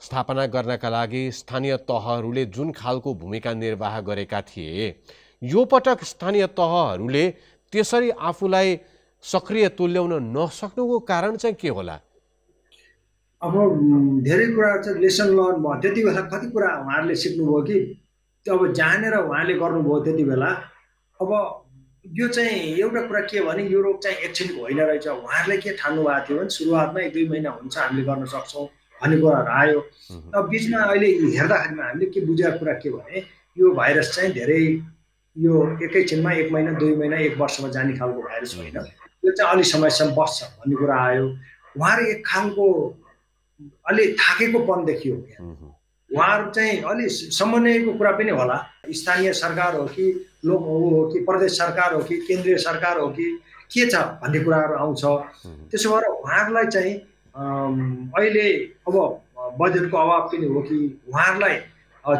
स्थापना गर्नका लागि स्थानीय तहहरूले जुन खालको भूमिका निर्वाह गरेका थिए, यो पटक स्थानीय तहहरूले त्यसरी आफूलाई सक्रिय तुल्याउन नसक्नुको कारण चाहिँ के होला? अब धेरै कुराहरू चाहिँ लेसन लर्न भयो। त्यति बेला कति कुरा उहाँहरूले सिक्नुभयो कि अब जानेर उहाँले गर्नुभयो त्यति बेला। अब यो चाहिँ एउटा कुरा के भने यो रोग चाहिँ एकछिनको होइन रहेछ। उहाँहरूले के ठान्नु भएको थियो भने सुरुवातमा 1-2 महिना हुन्छ हामीले गर्न सक्छौँ भन्ने कुराहरू आयो। अब बिचमा अहिले हेर्दाखेरिमा हामीले के बुझेको कुरा के भने यो भाइरस चाहिँ धेरै यो एकैछिनमा 1 महिना 2 महिना 1 वर्षमा जाने खालको भाइरस होइन, यो चाहिँ अलि समयसम्म बस्छ भन्ने कुरा आयो। उहाँहरू एक खालको अलि थाकेकोपन देखियो। उहाँहरू चाहिँ अलि समन्वयको कुरा पनि होला, स्थानीय सरकार हो कि लोक हो कि प्रदेश सरकार हो कि केन्द्रीय सरकार हो कि के छ भन्ने कुराहरू आउँछ। त्यसो भएर उहाँहरूलाई चाहिँ अहिले अब बजेटको अभाव पनि हो कि उहाँहरूलाई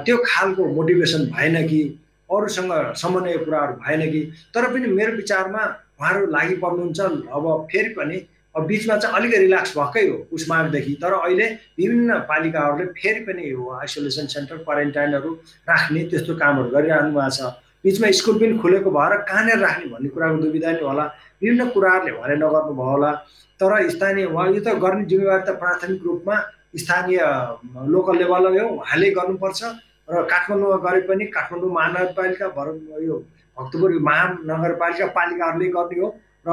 त्यो खालको मोटिभेसन भएन कि अरूसँग समन्वय कुराहरू भएन कि, तर पनि मेरो विचारमा उहाँहरू लागि पर्नुहुन्छ। अब फेरि पनि अब बिचमा चाहिँ अलिकति रिल्याक्स भएकै हो उसमादेखि, तर अहिले विभिन्न पालिकाहरूले फेरि पनि यो आइसोलेसन सेन्टर क्वारेन्टाइनहरू राख्ने त्यस्तो कामहरू गरिरहनु भएको छ। बिचमा स्कुल पनि खुलेको भएर कहाँनिर राख्ने भन्ने कुराको दुविधा नि होला, विभिन्न कुराहरूले भरे नगर्नु भयो होला। तर स्थानीय उहाँ यो त गर्ने जिम्मेवारी त प्राथमिक रूपमा स्थानीय लोकल लेभलमै हो, उहाँले गर्नुपर्छ। र काठमाडौँमा गरे पनि काठमाडौँ महानगरपालिका यो भक्तपुर महानगरपालिका पालिकाहरूले गर्ने हो र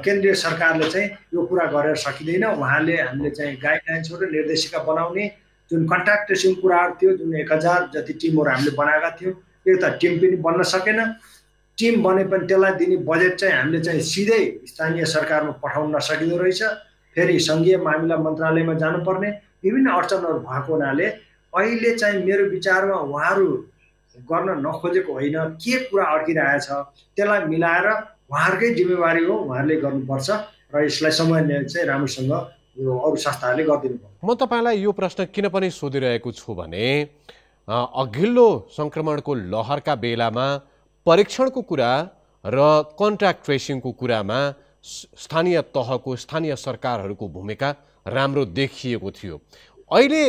केन्द्रीय सरकारले चाहिँ यो कुरा गरेर सकिँदैन। उहाँले हामीले चाहिँ गाइडलाइन्सहरू निर्देशिका बनाउने जुन कन्ट्याक्ट ट्रेसिङ कुराहरू थियो, जुन 1000 जति टिमहरू हामीले बनाएका थियौँ, यो त टिम पनि बन्न सकेन। टिम बने पनि त्यसलाई दिने बजेट चाहिँ हामीले चाहिँ सिधै स्थानीय सरकारमा पठाउन नसकिँदो रहेछ। फेरि सङ्घीय मामिला मन्त्रालयमा जानुपर्ने विभिन्न अडचनहरू भएको हुनाले अहिले चाहिँ मेरो विचारमा उहाँहरू गर्न नखोजेको होइन, के कुरा अड्किरहेछ त्यसलाई मिलाएर उहाँहरूकै जिम्मेवारी हो, उहाँहरूले गर्नुपर्छ र यसलाई समन्वय चाहिँ राम्रोसँग यो अरू संस्थाहरूले गरिदिनु पर्छ। म तपाईँलाई यो प्रश्न किन पनि सोधिरहेको छु भने अघिल्लो सङ्क्रमणको लहरका बेलामा परीक्षणको कुरा र कन्ट्याक्ट ट्रेसिङको कुरामा स्थानीय तहको स्थानीय सरकारहरूको भूमिका राम्रो देखिएको थियो। अहिले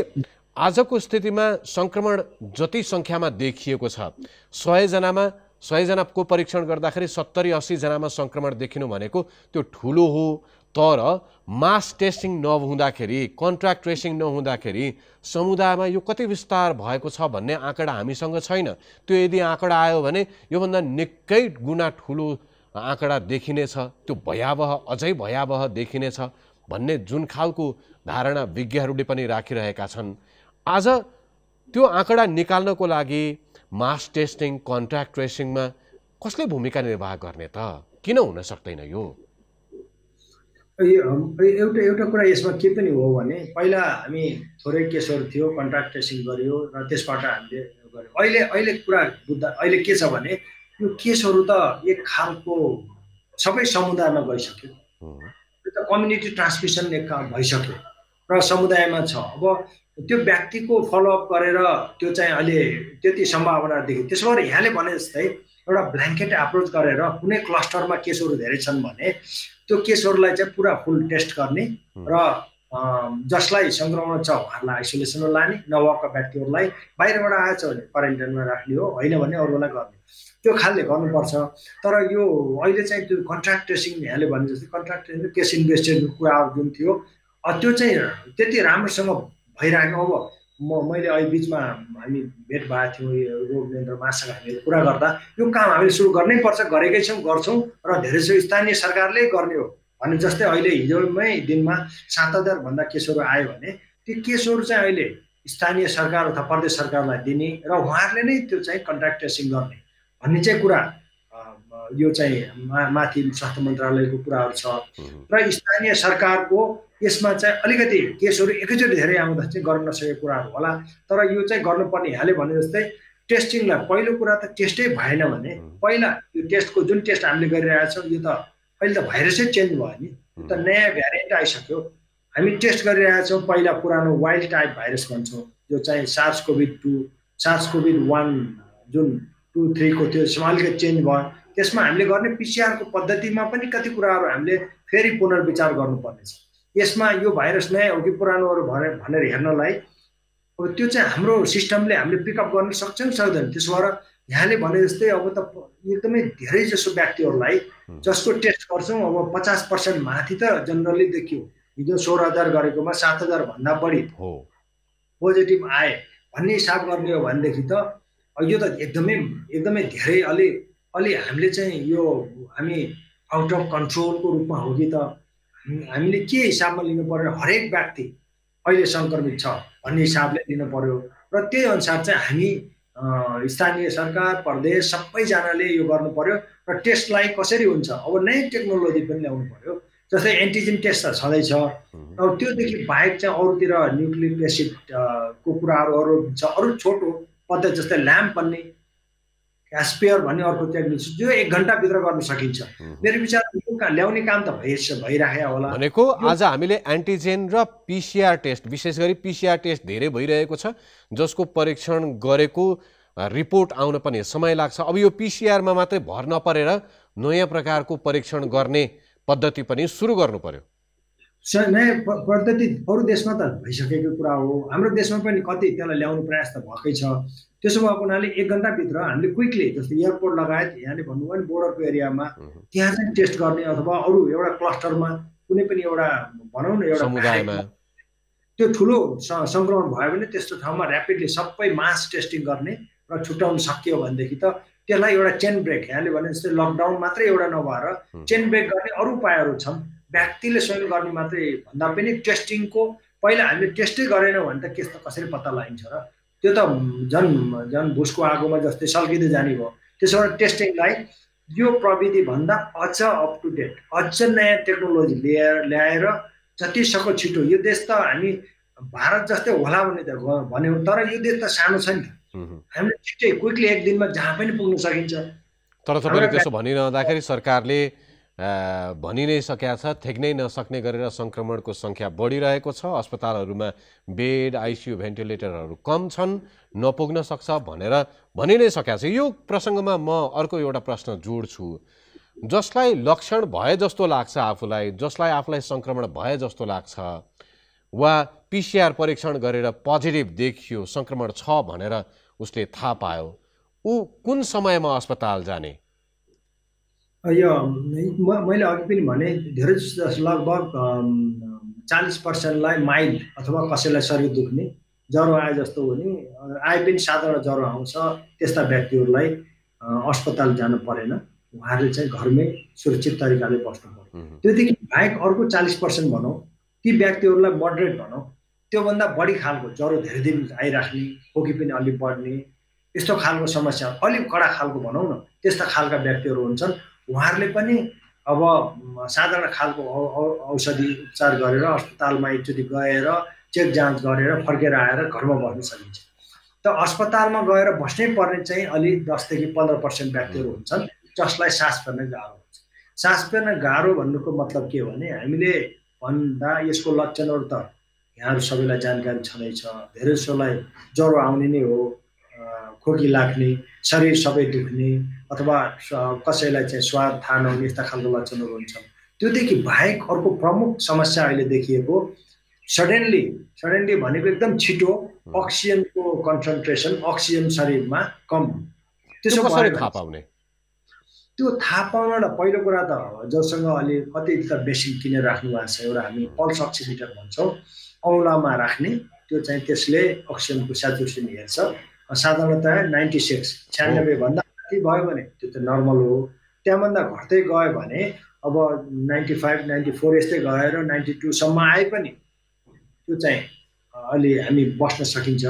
आजको स्थितिमा सङ्क्रमण जति सङ्ख्यामा देखिएको छ 100 जनाको परीक्षण गर्दाखेरि 70-80 जनामा सङ्क्रमण देखिनु भनेको त्यो ठुलो हो। तर मास टेस्टिङ नहुँदाखेरि, कन्ट्याक्ट ट्रेसिङ नहुँदाखेरि समुदायमा यो कति विस्तार भएको छ भन्ने आँकडा हामीसँग छैन। त्यो यदि आँकडा आयो भने योभन्दा निकै गुणा ठुलो आँकडा देखिनेछ, त्यो भयावह अझै भयावह देखिनेछ भन्ने जुन खालको धारणा विज्ञहरूले पनि राखिरहेका छन्। आज त्यो आँकडा निकाल्नको लागि मास टेस्टिङ कन्ट्याक्ट ट्रेसिङमा कसले भूमिका निर्वाह गर्ने त? किन हुन सक्दैन यो? एउटा कुरा यसमा के पनि हो भने पहिला हामी थोरै केसहरू थियो, कन्ट्याक्ट ट्रेसिङ गरियो र त्यसबाट हामीले गर्यो। अहिले कुरा बुझ्दा अहिले के छ भने यो केसहरू त एक खालको सबै समुदायमा गइसक्यो। त्यो त कम्युनिटी ट्रान्समिसन एक भइसक्यो र समुदायमा छ। अब त्यो व्यक्तिको फलोअप गरेर त्यो चाहिँ अहिले त्यति सम्भावना देखियो। त्यसो भएर यहाँले भने जस्तै एउटा ब्ल्याङ्केट एप्रोच गरेर कुनै क्लस्टरमा केसहरू धेरै छन् भने त्यो केसहरूलाई चाहिँ पुरा फुल टेस्ट गर्ने र जसलाई सङ्क्रमण छ उहाँहरूलाई आइसोलेसनमा लाने, नभएका व्यक्तिहरूलाई बाहिरबाट आएछ भने क्वारेन्टाइनमा राख्ने हो, होइन भने अरूलाई गर्ने, त्यो खालले गर्नुपर्छ। तर यो अहिले चाहिँ त्यो कन्ट्याक्ट ट्रेसिङ यहाँले भने जस्तै कन्ट्याक्ट ट्रेसिङ केस इन्भेस्टिगेसन कुराहरू जुन थियो त्यो चाहिँ त्यति राम्रोसँग भइरहेको। अब मैले अहिले बिचमा हामी भेट भएको थियौँ रोग नियन्त्रण महाशाखा हामीले कुरा गर्दा यो काम हामीले सुरु गर्नै पर्छ, गरेकै छौँ, गर्छौँ र धेरै जसो स्थानीय सरकारले गर्ने हो भने जस्तै अहिले हिजोमै दिनमा 7000 भन्दा केसहरू आयो भने त्यो केसहरू चाहिँ अहिले स्थानीय सरकार अथवा प्रदेश सरकारलाई दिने र उहाँहरूले नै त्यो चाहिँ कन्ट्याक्ट ट्रेसिङ गर्ने भन्ने चाहिँ कुरा यो चाहिँ माथि स्वास्थ्य मन्त्रालयको कुराहरू छ र स्थानीय सरकारको यसमा चाहिँ अलिकति केसहरू एकैचोटि धेरै आउँदा चाहिँ गर्न नसकेको कुराहरू होला। तर यो चाहिँ गर्नुपर्ने यहाँले भने जस्तै टेस्टिङलाई पहिलो कुरा त टेस्टै भएन भने पहिला यो टेस्टको जुन टेस्ट हामीले गरिरहेका छौँ यो त अहिले त भाइरसै चेन्ज भयो नि, यो त नयाँ भ्यारिएन्ट आइसक्यो। हामी टेस्ट गरिरहेका छौँ पहिला पुरानो वाइल्ड टाइप भाइरस भन्छौँ जो चाहिँ SARS-CoV-2 SARS-CoV-1 जुन 2-3 को त्यो अलिकति चेन्ज भयो। त्यसमा हामीले गर्ने PCR को पद्धतिमा पनि कति कुराहरू हामीले फेरि पुनर्विचार गर्नुपर्ने छ। यसमा यो भाइरस नयाँ हो कि पुरानोहरू भनेर हेर्नलाई अब त्यो चाहिँ हाम्रो सिस्टमले हामीले पिकअप गर्न सक्छ कि सक्दैन। त्यसो भएर यहाँले भने जस्तै अब त एकदमै धेरै जसो व्यक्तिहरूलाई जसको टेस्ट गर्छौँ अब 50% माथि त जनरली देखियो। हिजो 16000 गरेकोमा 7000 भन्दा बढी पोजिटिभ आए भन्ने हिसाब गर्ने हो भनेदेखि त यो त एकदमै धेरै अलि हामीले चाहिँ यो हामी आउट अफ कन्ट्रोलको रूपमा हो कि त हामीले के हिसाबमा लिनु पर्यो, हरेक व्यक्ति अहिले सङ्क्रमित छ भन्ने हिसाबले लिनु पर्यो र त्यही अनुसार चाहिँ हामी स्थानीय सरकार, प्रदेश सबैजनाले यो गर्नु पर्यो र टेस्टलाई कसरी हुन्छ अब नयाँ टेक्नोलोजी पनि ल्याउनु पर्यो। जस्तै एन्टिजेन टेस्ट त छँदैछ, अब त्योदेखि बाहेक चाहिँ अरूतिर न्युक्लिक एसिडको कुराहरू अरू छ, अरू छोटो पद्धति जस्तै ल्याम्प भन्ने, एस्पेयर भन्ने अर्को टेक्निक छ जो 1 घन्टाभित्र गर्न सकिन्छ। मेरो विचारमा ल्याउने काम त भइराखेको होला। भनेको आज हामीले एन्टिजेन र पिसिआर टेस्ट, विशेष गरी पिसिआर टेस्ट धेरै भइरहेको छ, जसको परीक्षण गरेको रिपोर्ट आउन पनि समय लाग्छ। अब यो पिसिआरमा मात्रै भर नपरेर नयाँ प्रकारको परीक्षण गर्ने पद्धति पनि सुरु गर्नु पर्यो। नयाँ पद्धति अरू देशमा त भइसकेको कुरा हो, हाम्रो देशमा पनि कति त्यसलाई ल्याउनु प्रयास त भएकै छ। त्यसो भएको हुनाले 1 घन्टाभित्र हामीले क्विकली, जस्तै एयरपोर्ट लगायत यहाँले भन्नुभयो नि बोर्डरको एरियामा त्यहाँ चाहिँ टेस्ट गर्ने, अथवा अरू एउटा क्लस्टरमा कुनै पनि एउटा भनौँ न एउटा समुदायमा त्यो ठुलो सङ्क्रमण भयो भने त्यस्तो ठाउँमा ऱ्यापिडली सबै मास टेस्टिङ गर्ने र छुट्याउन सकियो भनेदेखि त त्यसलाई एउटा चेन ब्रेक, यहाँले भने जस्तै लकडाउन मात्रै एउटा नभएर चेन ब्रेक गर्ने अरू उपायहरू छन्। व्यक्तिले स्वयं गर्ने मात्रै भन्दा पनि टेस्टिङको पहिला हामीले टेस्टै गरेनौँ भने त कसरी पत्ता लगाइन्छ र? त्यो त झन् भुसको आगोमा जस्तै सल्किँदै जाने भयो। त्यसो भए टेस्टिङलाई यो प्रविधि भन्दा अझ अप टु डेट, अझ नयाँ टेक्नोलोजी ल्याएर जति सक्दो छिटो, यो देश त हामी भारत जस्तै होला भने त भन्यौँ, तर यो देश त सानो छ नि त, हामीले छिट्टै क्विकली 1 दिनमा जहाँ पनि पुग्न सकिन्छ। तर तपाईँले त्यसो भनिरहँदाखेरि सरकारले भनि नै सकेका छ, थेक्नै नसक्ने गरेर सङ्क्रमणको सङ्ख्या बढिरहेको छ, अस्पतालहरूमा बेड, आइसियु, भेन्टिलेटरहरू कम छन्, नपुग्न सक्छ भनेर भनि नै सकेका छ। यो प्रसङ्गमा म अर्को एउटा प्रश्न जोड्छु। जसलाई लक्षण भए जस्तो लाग्छ आफूलाई, जसलाई आफूलाई सङ्क्रमण भए जस्तो लाग्छ वा पिसिआर परीक्षण गरेर पोजिटिभ देखियो, सङ्क्रमण छ भनेर उसले थाहा पायो, ऊ कुन समयमा अस्पताल जाने? यो मैले अघि पनि भने धेरै लगभग 40%लाई माइल्ड अथवा कसैलाई शरीर दुख्ने, ज्वरो आए जस्तो हुने, आए पनि साधारण ज्वरो आउँछ, त्यस्ता व्यक्तिहरूलाई अस्पताल जानु परेन, उहाँहरूले चाहिँ घरमै सुरक्षित तरिकाले बस्नु पर्यो। त्योदेखि बाहेक अर्को 40% भनौँ, ती व्यक्तिहरूलाई मोडरेट भनौँ, त्योभन्दा बढी खालको ज्वरो धेरै दिन आइराख्ने, खोकी पनि अलिक बढ्ने, यस्तो खालको समस्या अलिक कडा खालको भनौँ न, त्यस्ता खालका व्यक्तिहरू हुन्छन्। उहाँहरूले पनि अब साधारण खालको औषधि उपचार गरेर अस्पतालमा एकचोटि गएर चेक जाँच गरेर फर्केर आएर घरमा बस्न सकिन्छ। त अस्पतालमा गएर बस्नै पर्ने चाहिँ अलि 10 देखि 15% व्यक्तिहरू हुन्छन् जसलाई सास फेर्न गाह्रो हुन्छ। सास फेर्न गाह्रो भन्नुको मतलब के हो भने हामीले भन्दा यसको लक्षणहरू त यहाँहरू सबैलाई जानकारी छँदैछ। धेरै जसोलाई ज्वरो आउने नै हो, खोकी लाग्ने, शरीर सबै दुख्ने, अथवा कसैलाई चाहिँ स्वाद थाहा नहुने, यस्ता खालको लक्षणहरू हुन्छन्। त्योदेखि बाहेक अर्को प्रमुख समस्या अहिले देखिएको सडनली भनेको एकदम छिटो अक्सिजनको कन्सन्ट्रेसन, अक्सिजन शरीरमा कम। त्यसो कसरी थाहा पाउने? त्यो थाहा पाउनलाई पहिलो कुरा त जोसँग अलि कति त बेसिन किनेर राख्नु भएको छ, एउटा हामी पल्स अक्सिमिटर भन्छौँ, औँलामा राख्ने, त्यो चाहिँ त्यसले अक्सिजनको स्याचुरेसन हेर्छ। साधारणतया 96 भन्दा माथि भयो भने त्यो त नर्मल हो, त्यहाँभन्दा घट्दै गयो भने अब 95, 94 यस्तै गएर 92 सम्म आए पनि त्यो चाहिँ अलि हामी बस्न सकिन्छ।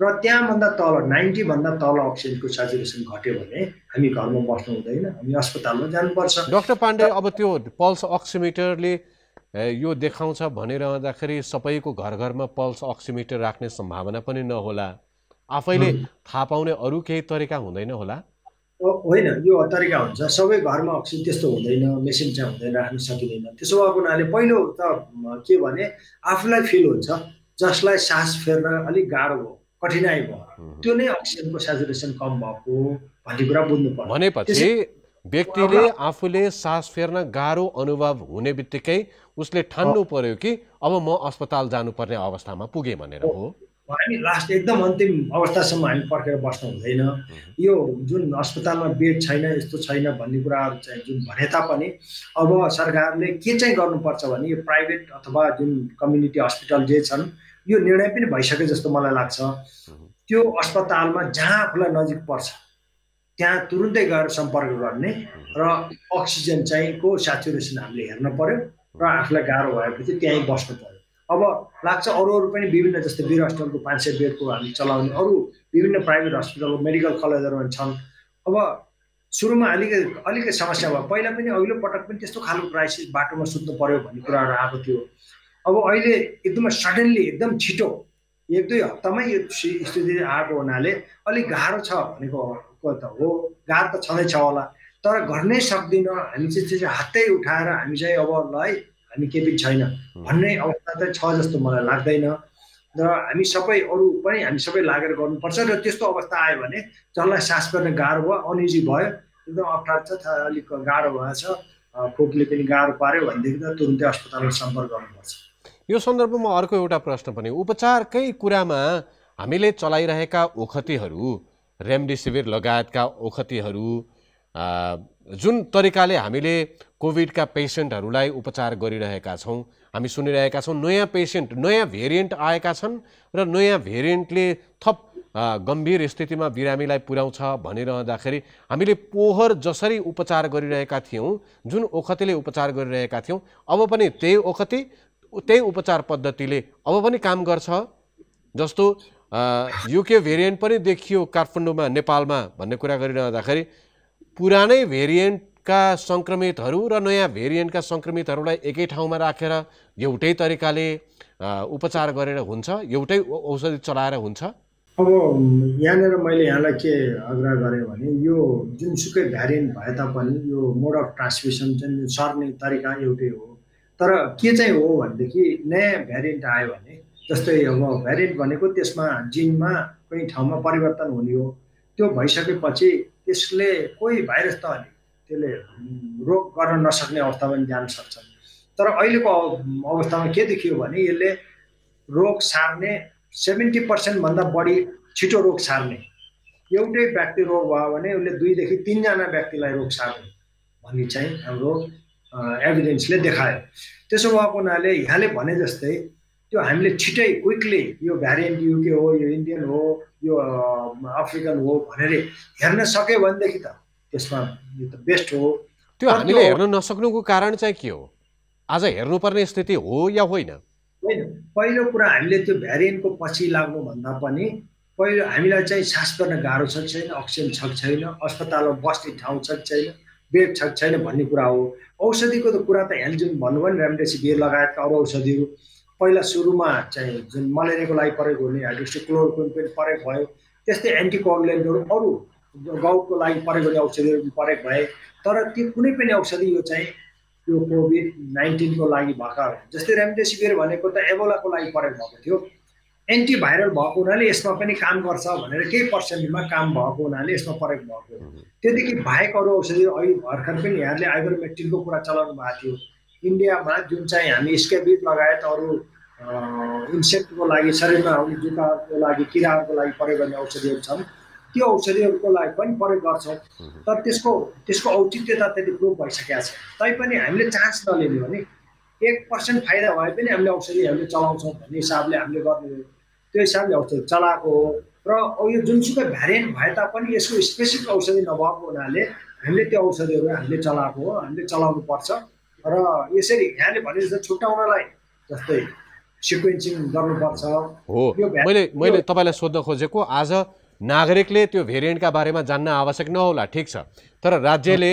र त्यहाँभन्दा तल 90 भन्दा तल अक्सिजनको स्याचुरेसन घट्यो भने हामी घरमा बस्नु हुँदैन, हामी अस्पतालमा जानुपर्छ। डाक्टर पाण्डे, अब त्यो पल्स अक्सिमिटरले यो देखाउँछ भनिरहँदाखेरि सबैको घरमा पल्स अक्सिमिटर राख्ने सम्भावना पनि नहोला, आफैले थाहा पाउने अरू केही तरिका हुँदैन होला? होइन, यो तरिका हुन्छ, सबै घरमा अक्सिजन त्यस्तो हुँदैन, मेसिन चाहिँ हुँदैन, राख्न सकिँदैन। त्यसो भएको हुनाले पहिलो त के भने आफूलाई फिल हुन्छ, जसलाई सास फेर्न अलिक गाह्रो भयो, कठिनाइ भयो, त्यो नै अक्सिजनको स्याचुरेसन कम भएको भन्ने कुरा बुझ्नु पर्छ। भनेपछि व्यक्तिले आफूले सास फेर्न गाह्रो अनुभव हुने बित्तिकै उसले ठान्नु पर्यो कि अब म अस्पताल जानुपर्ने अवस्थामा पुगेँ भनेर हो। हामी लास्ट एकदम अन्तिम अवस्थासम्म हामी पर्खेर बस्नु हुँदैन। यो जुन अस्पतालमा बेड छैन, यस्तो छैन भन्ने कुराहरू चाहिँ जुन भने तापनि अब सरकारले के चाहिँ गर्नुपर्छ भने यो प्राइभेट अथवा जुन कम्युनिटी हस्पिटल जे छन्, यो निर्णय पनि भइसके जस्तो मलाई लाग्छ। त्यो अस्पतालमा जहाँ आफूलाई नजिक पर्छ त्यहाँ तुरुन्तै गएर सम्पर्क गर्ने र अक्सिजन चाहिँ को स्याचुरेसन हामीले हेर्न पर्यो र आफूलाई गाह्रो भएपछि त्यहीँ बस्नु पर्यो। अब लाग्छ अरू पनि विभिन्न जस्तै वीर हस्पिटलको 500 बेडको हामी चलाउने अरू विभिन्न प्राइभेट हस्पिटल मेडिकल कलेजहरू छन्। अब सुरुमा अलिकति समस्या भयो, पहिला पनि अघिल्लो पटक पनि त्यस्तो खालको क्राइसिस बाटोमा सुत्नु पर्यो भन्ने कुराहरू आएको थियो। अब अहिले एकदमै सडनली एकदम छिटो 1-2 हप्तामै यो स्थिति आएको हुनाले अलिक गाह्रो छ भनेको त हो, गाह्रो त छँदैछ होला, तर गर्नै सक्दिनँ हामी चाहिँ हातै उठाएर हामी चाहिँ अब ल है हामी केही पनि छैन भन्ने अवस्था चाहिँ छ जस्तो मलाई लाग्दैन। र हामी सबै अरू पनि हामी सबै लागेर गर्नुपर्छ र त्यस्तो अवस्था आयो भने जसलाई सास गर्न गाह्रो भयो, अनइजी भयो, एकदम अप्ठ्यारो छ, अलिक गाह्रो भएछ, खोकले पनि गाह्रो पार्यो भनेदेखि त तुरुन्तै अस्पतालमा सम्पर्क गर्नुपर्छ। यो सन्दर्भमा अर्को एउटा प्रश्न पनि, उपचारकै कुरामा हामीले चलाइरहेका ओखतीहरू रेमडेसिभिर लगायतका ओखतीहरू जुन तरिकाले हामीले कोभिडका पेसेन्टहरूलाई उपचार गरिरहेका छौँ, हामी सुनिरहेका छौँ नयाँ पेसेन्ट नयाँ भेरिएन्ट आएका छन् र नयाँ भेरिएन्टले थप गम्भीर स्थितिमा बिरामीलाई पुर्याउँछ भनिरहँदाखेरि हामीले पोहोर जसरी उपचार गरिरहेका थियौँ, जुन ओखतीले उपचार गरिरहेका थियौँ, अब पनि त्यही ओखती त्यही उपचार पद्धतिले अब पनि काम गर्छ जस्तो युके भेरिएन्ट पनि देखियो काठमाडौँमा नेपालमा भन्ने कुरा गरिरहँदाखेरि पुरानै भेरिएन्टका सङ्क्रमितहरू र नयाँ भेरिएन्टका सङ्क्रमितहरूलाई एकै ठाउँमा राखेर एउटै तरिकाले उपचार गरेर हुन्छ, एउटै औषधि चलाएर हुन्छ। अब यहाँनिर मैले यहाँलाई के आग्रह गरेँ भने यो जुनसुकै भेरिएन्ट भए तापनि यो मोड अफ ट्रान्समिसन चाहिँ सर्ने तरिका एउटै हो, तर के चाहिँ हो भनेदेखि नयाँ भेरिएन्ट आयो भने जस्तै अब भेरिएन्ट भनेको त्यसमा जिनमा कुनै ठाउँमा परिवर्तन हुने हो, त्यो भइसकेपछि त्यसले कोही भाइरस त त्यसले रोग गर्न नसक्ने अवस्था पनि जान सक्छ। तर अहिलेको अवस्थामा के देखियो भने यसले रोग सार्ने 70% भन्दा बढी छिटो रोग सार्ने, एउटै व्यक्ति रोग भयो भने उसले 2 देखि 3 जना व्यक्तिलाई रोग सार्ने भन्ने चाहिँ हाम्रो एभिडेन्सले देखायो। त्यसो भएको हुनाले यहाँले भने जस्तै त्यो हामीले छिटै क्विकली यो भेरिएन्ट युके हो, यो इन्डियन हो, यो अफ्रिकन हो भनेर हेर्न सक्यो भनेदेखि त त्यसमा यो त बेस्ट हो। त्यो हामीले हेर्न नसक्नुको कारण चाहिँ के हो? आज हेर्नुपर्ने स्थिति हो या होइन? पहिलो कुरा हामीले त्यो भेरिएन्टको पछि लाग्नुभन्दा पनि पहिलो हामीलाई चाहिँ सास गर्न गाह्रो छ छैन, अक्सिजन छ छैन, अस्पतालमा बस्ने ठाउँ छ छैन, बेड छ छैन भन्ने कुरा हो। औषधिको त कुरा त यहाँ जुन भन्नुभयो नि रेमडेसिभिर लगायतका अरू औषधिहरू पहिला सुरुमा चाहिँ जुन मलेरियाको लागि प्रयोग हुने हाइड्रोक्सिक्लोरोक्विन पनि प्रयोग भयो, त्यस्तै एन्टिकोगुलेन्टहरू अरू गाउटको लागि प्रयोग गर्ने औषधिहरू पनि प्रयोग भए, तर त्यो कुनै पनि औषधि यो चाहिँ यो कोभिड-19 को लागि भएका जस्तै रेमडेसिभिर भनेको त एबोलाको लागि प्रयोग भएको थियो, एन्टिभाइरल भएको हुनाले यसमा पनि काम गर्छ भनेर केही पर्सेन्टमा काम भएको हुनाले यसमा प्रयोग भएको हो। त्यतिकै बाहेक अरू औषधि अहिले भर्खर पनि यहाँले आइभरमेक्टिनको कुरा चलाउनु भएको थियो। इन्डियामा जुन चाहिँ हामी स्केबिड लगायत अरू इन्सेक्टको लागि शरीरमा आउने जुकाको लागि किराहरूको लागि प्रयोग गर्ने औषधिहरू छन्, त्यो औषधिहरूको लागि पनि प्रयोग गर्छौँ, तर त्यसको औचित्यता त्यति प्रुभ भइसकेको छ। तैपनि हामीले चान्स नलिने हो नि 1% फाइदा भए पनि हामीले औषधि हामीले चलाउँछौँ भन्ने हिसाबले हामीले गर्ने हो, त्यो हिसाबले औषधि चलाएको हो। र यो जुनसुकै भेरिएन्ट भए तापनि यसको स्पेसिफिक औषधि नभएको हुनाले हामीले त्यो औषधिहरू हामीले चलाएको हो, हामीले चलाउनु पर्छ। र यसरी यहाँले भने जस्तो छुट्याउनलाई जस्तै सिक्वेन्सिङ गर्नुपर्छ हो। मैले तपाईँलाई सोध्न खोजेको आज नागरिकले त्यो भेरिएन्टका बारेमा जान्न आवश्यक नहोला, ठिक छ, तर राज्यले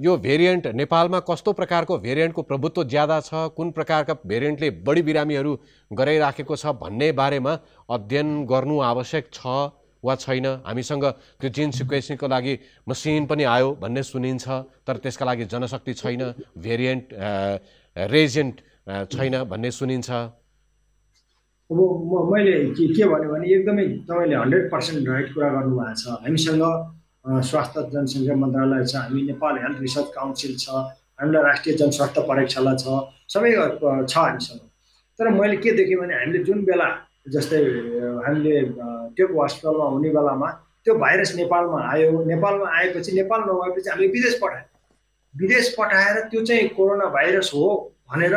यो भेरिएन्ट नेपालमा कस्तो प्रकारको भेरिएन्टको प्रभुत्व ज्यादा छ, कुन प्रकारका भेरिएन्टले बढी बिरामीहरू गराइराखेको छ भन्ने बारेमा अध्ययन गर्नु आवश्यक छ वा छैन? हामीसँग त्यो जिन सिक्वेन्सिङको लागि मसिन पनि आयो भन्ने सुनिन्छ, तर त्यसका लागि जनशक्ति छैन, भेरिएन्ट रेजेन्ट छैन भन्ने सुनिन्छ। अब मैले के भन्यो भने एकदमै तपाईँले 100% राइट कुरा गर्नुभएको छ। हामीसँग स्वास्थ्य जनसङ्ख्या मन्त्रालय छ, हामी नेपाल हेल्थ रिसर्च काउन्सिल छ, हामीलाई राष्ट्रिय जनस्वास्थ्य प्रयोगशाला छ, सबै छ हामीसँग। तर मैले के देखेँ भने हामीले जुन बेला जस्तै हामीले त्यो हस्पिटलमा हुने बेलामा त्यो भाइरस नेपालमा आयो, नेपालमा आएपछि नेपाल नभएपछि हामीले विदेश पठाएर त्यो चाहिँ कोरोना भाइरस हो भनेर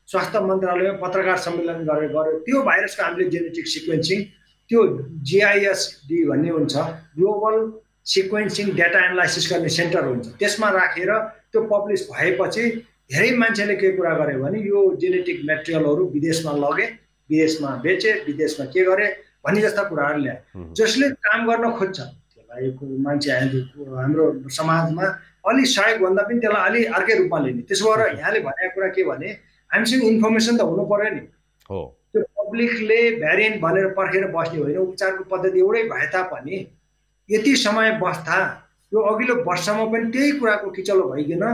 स्वास्थ्य मन्त्रालयमा पत्रकार सम्मेलन गरेर गर्यो। त्यो भाइरसको हामीले जेनेटिक सिक्वेन्सिङ, त्यो GISD भन्ने हुन्छ, ग्लोबल सिक्वेन्सिङ डाटा एनालाइसिस गर्ने सेन्टर हुन्छ, त्यसमा राखेर त्यो पब्लिस भएपछि धेरै मान्छेले के कुरा गर्यो भने यो जेनेटिक मेटेरियलहरू विदेशमा लगे, विदेशमा बेचे, विदेशमा के गरे भन्ने जस्ता कुराहरू ल्याए। जसले काम गर्न खोज्छ त्यसलाई मान्छे हाम्रो समाजमा अलि सहयोगभन्दा पनि त्यसलाई अलि अर्कै रूपमा लिने। त्यसो भएर यहाँले भनेको कुरा के भने हामीसँग इन्फर्मेसन त हुनु पर्यो नि। त्यो पब्लिकले भ्यारिएन्ट भनेर पर्खेर बस्ने होइन, उपचारको पद्धति एउटै भए तापनि यति समय बस्दा यो अघिल्लो वर्षमा पनि त्यही कुराको किचलो भइकन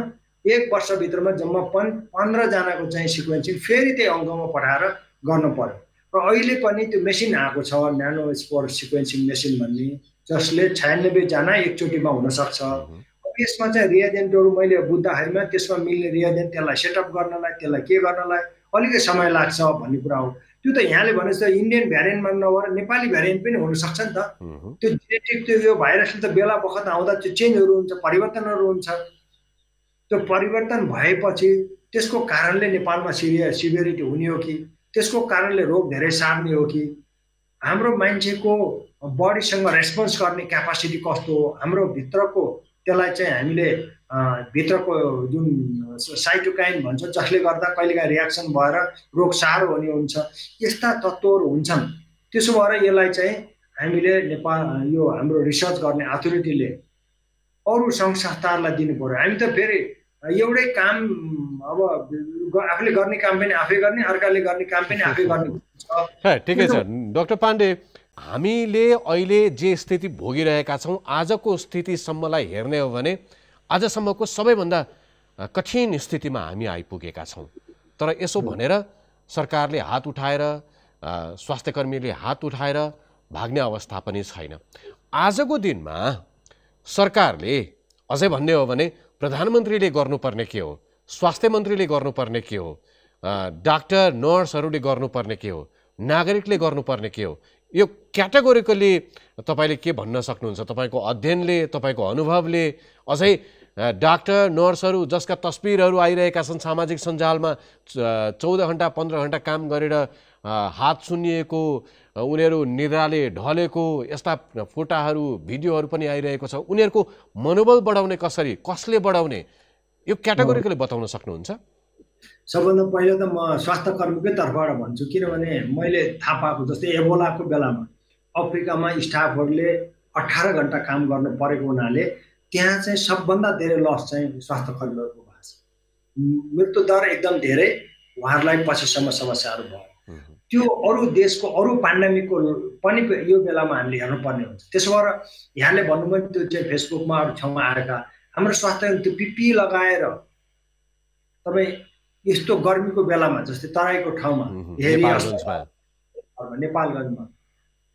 1 वर्षभित्रमा जम्मा 15 जनाको चाहिँ सिक्वेन्सिङ फेरि त्यही अङ्गमा पठाएर गर्नु पर्यो। र अहिले पनि त्यो मेसिन आएको छ, न्यानो स्पोर सिक्वेन्सिङ मेसिन भन्ने, जसले 96 जना एकचोटिमा हुनसक्छ। यसमा चाहिँ रिएजेन्टहरू मैले बुझ्दाखेरिमा त्यसमा मिल्ने रिएजेन्ट त्यसलाई सेटअप गर्नलाई, त्यसलाई के गर्नलाई अलिकति समय लाग्छ भन्ने कुरा हो। त्यो त यहाँले भने जस्तो इन्डियन भ्यारिएन्टमा नभएर नेपाली भ्यारिएन्ट पनि हुनसक्छ नि त। त्यो जेनेटिक त्यो यो भाइरसले त बेला बखत आउँदा त्यो चेन्जहरू हुन्छ, परिवर्तनहरू हुन्छ। त्यो परिवर्तन भएपछि त्यसको कारणले नेपालमा सिभियरिटी हुने हो कि त्यसको कारणले रोग धेरै सार्ने हो कि हाम्रो मान्छेको बडीसँग रेस्पोन्स गर्ने क्यापासिटी कस्तो हो, हाम्रो भित्रको त्यसलाई चाहिँ हामीले भित्रको जुन साइटोकाइन भन्छ जसले गर्दा कहिलेकाहीँ रियाक्सन भएर रोग सारो हुने हुन्छ, यस्ता तत्त्वहरू हुन्छन्। त्यसो भएर यसलाई चाहिँ हामीले नेपाल यो हाम्रो रिसर्च गर्ने अथोरिटीले अरू सङ्घ संस्थाहरूलाई दिनु पर्यो। हामी त फेरि एउटै काम अब आफूले गर्ने काम पनि आफै गर्ने, अर्काले गर्ने काम पनि आफै गर्ने हुन्छ। ठिकै छ डाक्टर पाण्डे, हामीले अहिले जे स्थिति भोगिरहेका छौँ आजको स्थितिसम्मलाई हेर्ने हो भने आजसम्मको सबैभन्दा कठिन स्थितिमा हामी आइपुगेका छौँ। तर यसो भनेर सरकारले हात उठाएर, स्वास्थ्यकर्मीले हात उठाएर भाग्ने अवस्था पनि छैन। आजको दिनमा सरकारले अझै भन्ने हो भने प्रधानमन्त्रीले गर्नुपर्ने के हो, स्वास्थ्य मन्त्रीले गर्नुपर्ने के हो, डाक्टर नर्सहरूले गर्नुपर्ने के हो, नागरिकले गर्नुपर्ने के हो, यो क्याटेगोरिकली तपाईँले के भन्न सक्नुहुन्छ? तपाईँको अध्ययनले, तपाईँको अनुभवले, अझै डाक्टर नर्सहरू जसका तस्बिरहरू आइरहेका छन् सामाजिक सञ्जालमा 14 घन्टा 15 घन्टा काम गरेर हात सुन्निएको, उनीहरू निद्राले ढलेको यस्ता फोटाहरू भिडियोहरू पनि आइरहेको छ। उनीहरूको मनोबल बढाउने कसले बढाउने, यो क्याटेगोरिकली बताउन सक्नुहुन्छ? सबभन्दा पहिला त म स्वास्थ्यकर्मीकै तर्फबाट भन्छु, किनभने मैले थाहा पाएको जस्तै एबोलाको बेलामा अफ्रिकामा स्टाफहरूले 18 घन्टा काम गर्नु परेको हुनाले त्यहाँ चाहिँ सबभन्दा धेरै लस चाहिँ स्वास्थ्यकर्मीहरूको भएको छ। मृत्यु दर एकदम धेरै, उहाँहरूलाई पछिसम्म समस्याहरू भयो। त्यो अरू देशको अरू पेन्डेमिकको पनि यो बेलामा हामीले हेर्नुपर्ने हुन्छ। त्यसो भएर यहाँले भन्नुभयो त्यो चाहिँ फेसबुकमा अरू ठाउँमा आएका हाम्रो स्वास्थ्य त्यो पिपी लगाएर तपाईँ यस्तो गर्मीको बेलामा जस्तै तराईको ठाउँमा नेपालगञ्जमा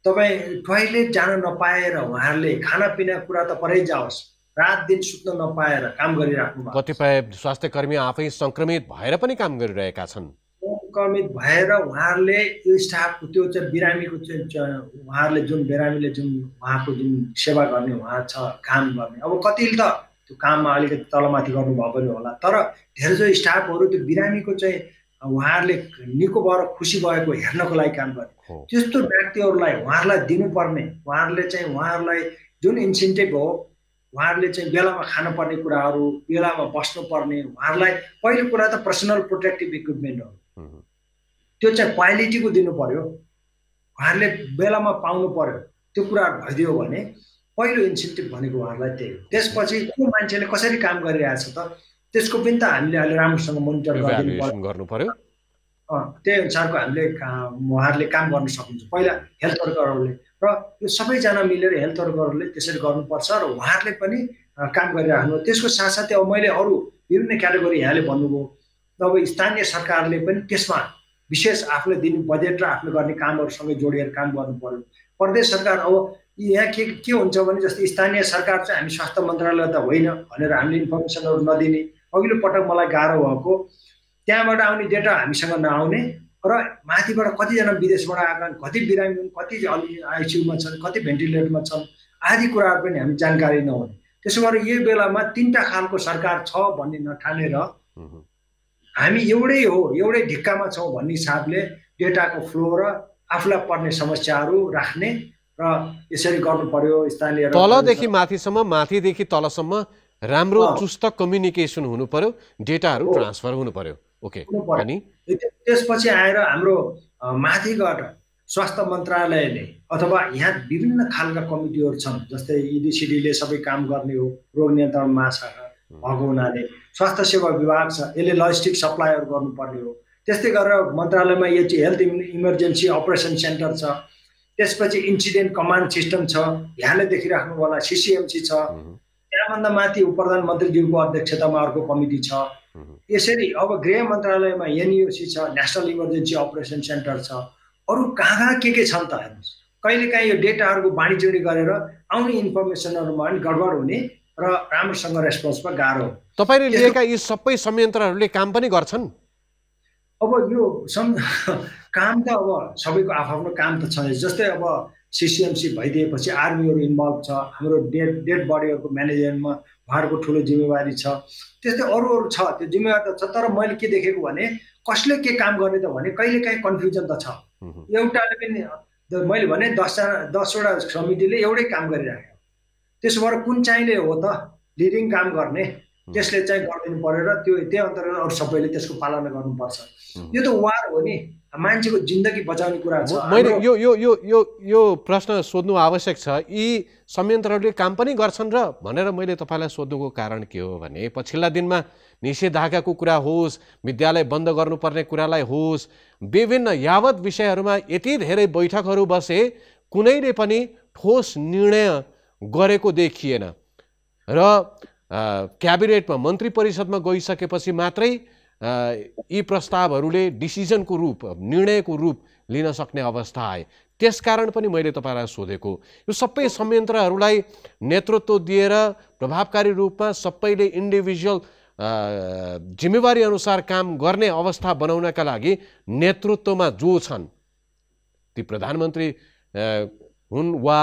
तपाईँ टोयलेट जान नपाएर उहाँहरूले खानापिना कुरा त परै जाओस्, रात दिन सुत्न नपाएर काम गरिराख्नु भएको। कतिपय स्वास्थ्यकर्मी आफै सङ्क्रमित भएर पनि काम गरिरहेका छन्। सङ्क्रमित भएर उहाँहरूले यो स्टाफको त्यो चाहिँ बिरामीको चाहिँ उहाँहरूले जुन बिरामीले जुन उहाँको जुन सेवा गर्ने उहाँ छ काम गर्ने, अब कतिले त त्यो काममा अलिकति तलमाथि गर्नुभएको पनि होला, तर धेरैजसो स्टाफहरू त्यो बिरामीको चाहिँ उहाँहरूले निको भएर खुसी भएको हेर्नको लागि काम गर्ने। त्यस्तो व्यक्तिहरूलाई उहाँहरूलाई दिनुपर्ने, उहाँहरूले चाहिँ उहाँहरूलाई जुन इन्सेन्टिभ हो, उहाँहरूले चाहिँ बेलामा खानुपर्ने कुराहरू, बेलामा बस्नुपर्ने, उहाँहरूलाई पहिलो कुरा त पर्सनल प्रोटेक्टिभ इक्विपमेन्ट हो, त्यो चाहिँ क्वालिटीको दिनु पर्यो, उहाँहरूले बेलामा पाउनु पर्यो। त्यो कुराहरू भइदियो भने पहिलो इन्सेन्टिभ भनेको उहाँहरूलाई त्यही हो। त्यसपछि को मान्छेले कसरी काम गरिरहेछ त त्यसको पनि त हामीले अहिले राम्रोसँग मोनिटर गर्नु पर्यो। त्यही अनुसारको हामीले उहाँहरूले काम गर्न सक्नुहुन्छ। पहिला हेल्थ वर्करहरूले र यो सबैजना मिलेर हेल्थ वर्करहरूले त्यसरी गर्नुपर्छ र उहाँहरूले पनि काम गरिराख्नु। त्यसको साथसाथै अब मैले अरू विभिन्न क्याटेगोरी यहाँले भन्नुभयो, अब स्थानीय सरकारले पनि त्यसमा विशेष आफूले दिने बजेट र आफूले गर्ने कामहरूसँगै जोडिएर काम गर्नु पर्यो। प्रदेश सरकार अब यहाँ के हुन्छ भने जस्तै स्थानीय सरकार चाहिँ हामी स्वास्थ्य मन्त्रालय त होइन भनेर हामीले इन्फर्मेसनहरू नदिने, अघिल्लो पटक मलाई गाह्रो भएको, त्यहाँबाट आउने डेटा हामीसँग नआउने र माथिबाट कतिजना विदेशबाट आएका, कति बिरामी हुन्, कति अलि आइसियुमा छन्, कति भेन्टिलेटरमा छन् आदि कुराहरू पनि हामी जानकारी नहुने। त्यसो गरेर यो बेलामा 3टा खालको सरकार छ भन्ने नठानेर हामी एउटै हो, एउटै ढिक्कामा छौँ भन्ने हिसाबले डेटाको फ्लो र आफूलाई पर्ने समस्याहरू राख्ने र यसरी गर्नु पर्यो स्थानीय तलदेखि माथिसम्म माथिदेखि तलसम्म राम्रो चुस्त कम्युनिकेसन हुनु पर्यो डेटाहरू ट्रान्सफर हुनु पर्यो ओके अनि त्यसपछि आएर हाम्रो माथि गएर स्वास्थ्य मन्त्रालयले अथवा यहाँ विभिन्न खालका कमिटीहरू छन् जस्तै इडिसिडीले सबै काम गर्ने हो रोग नियन्त्रण महाशाखा भएको हुनाले स्वास्थ्य सेवा विभाग छ यसले लजिस्टिक सप्लाईहरू गर्नुपर्ने हो त्यस्तै गरेर मन्त्रालयमा हेल्थ इमर्जेन्सी अपरेसन सेन्टर छ त्यसपछि इन्सिडेन्ट कमान्ड सिस्टम छ यहाँले देखिराख्नु होला सिसिएमसी छ त्यहाँभन्दा माथि प्रधानमन्त्रीज्यूको अध्यक्षतामा अर्को कमिटी छ यसरी अब गृह मन्त्रालयमा एनइओसी छ नेसनल इमर्जेन्सी अपरेसन सेन्टर छ अरू कहाँ के छन् त हेर्नुहोस् कहिलेकाहीँ यो डेटाहरूको बाँडीचुँडी गरेर आउने इन्फर्मेसनहरूमा पनि गडबड हुने र राम्रोसँग रेस्पोन्समा गाह्रो तपाईँले लिएका यी सबै संयन्त्रहरूले काम पनि गर्छन् अब यो काम त अब सबैको आफ्नो काम त छ जस्तै अब सिसिएमसी भइदिएपछि आर्मीहरू इन्भल्भ छ हाम्रो डेड बडीहरूको म्यानेजमेन्टमा उहाँहरूको ठुलो जिम्मेवारी छ त्यस्तै अरू छ त्यो जिम्मेवारी त छ तर मैले के देखेको भने कसले के काम गर्ने त भने कहिलेकाहीँ कन्फ्युजन त छ एउटाले पनि मैले भने 10वटा समितिले एउटै काम गरिराख्यो त्यसो भएर कुन चाहिँले हो त लिडिङ काम गर्ने त्यसले चाहिँ गरिदिनु पर्यो र त्यो अन्तर्गत अरू सबैले त्यसको पालना गर्नुपर्छ यो त वार हो नि मान्छेको जिन्दगी बचाउने कुरा छ मैले यो प्रश्न सोध्नु आवश्यक छ यी संयन्त्रहरूले काम पनि गर्छन् र भनेर मैले तपाईँलाई सोध्नुको कारण के हो भने पछिल्ला दिनमा निषेधाज्ञाको कुरा होस् विद्यालय बन्द गर्नुपर्ने कुरालाई होस् विभिन्न यावत विषयहरूमा यति धेरै बैठकहरू बसे कुनैले पनि ठोस निर्णय गरेको देखिएन र क्याबिनेटमा मन्त्री परिषदमा गइसकेपछि मात्रै यी प्रस्तावहरूले डिसिजनको रूप निर्णयको रूप लिन सक्ने अवस्था आए त्यसकारण पनि मैले तपाईँलाई सोधेको यो सबै संयन्त्रहरूलाई नेतृत्व दिएर प्रभावकारी रूपमा सबैले इन्डिभिजुअल जिम्मेवारी अनुसार काम गर्ने अवस्था बनाउनका लागि नेतृत्वमा जो छन् ती प्रधानमन्त्री हुन् वा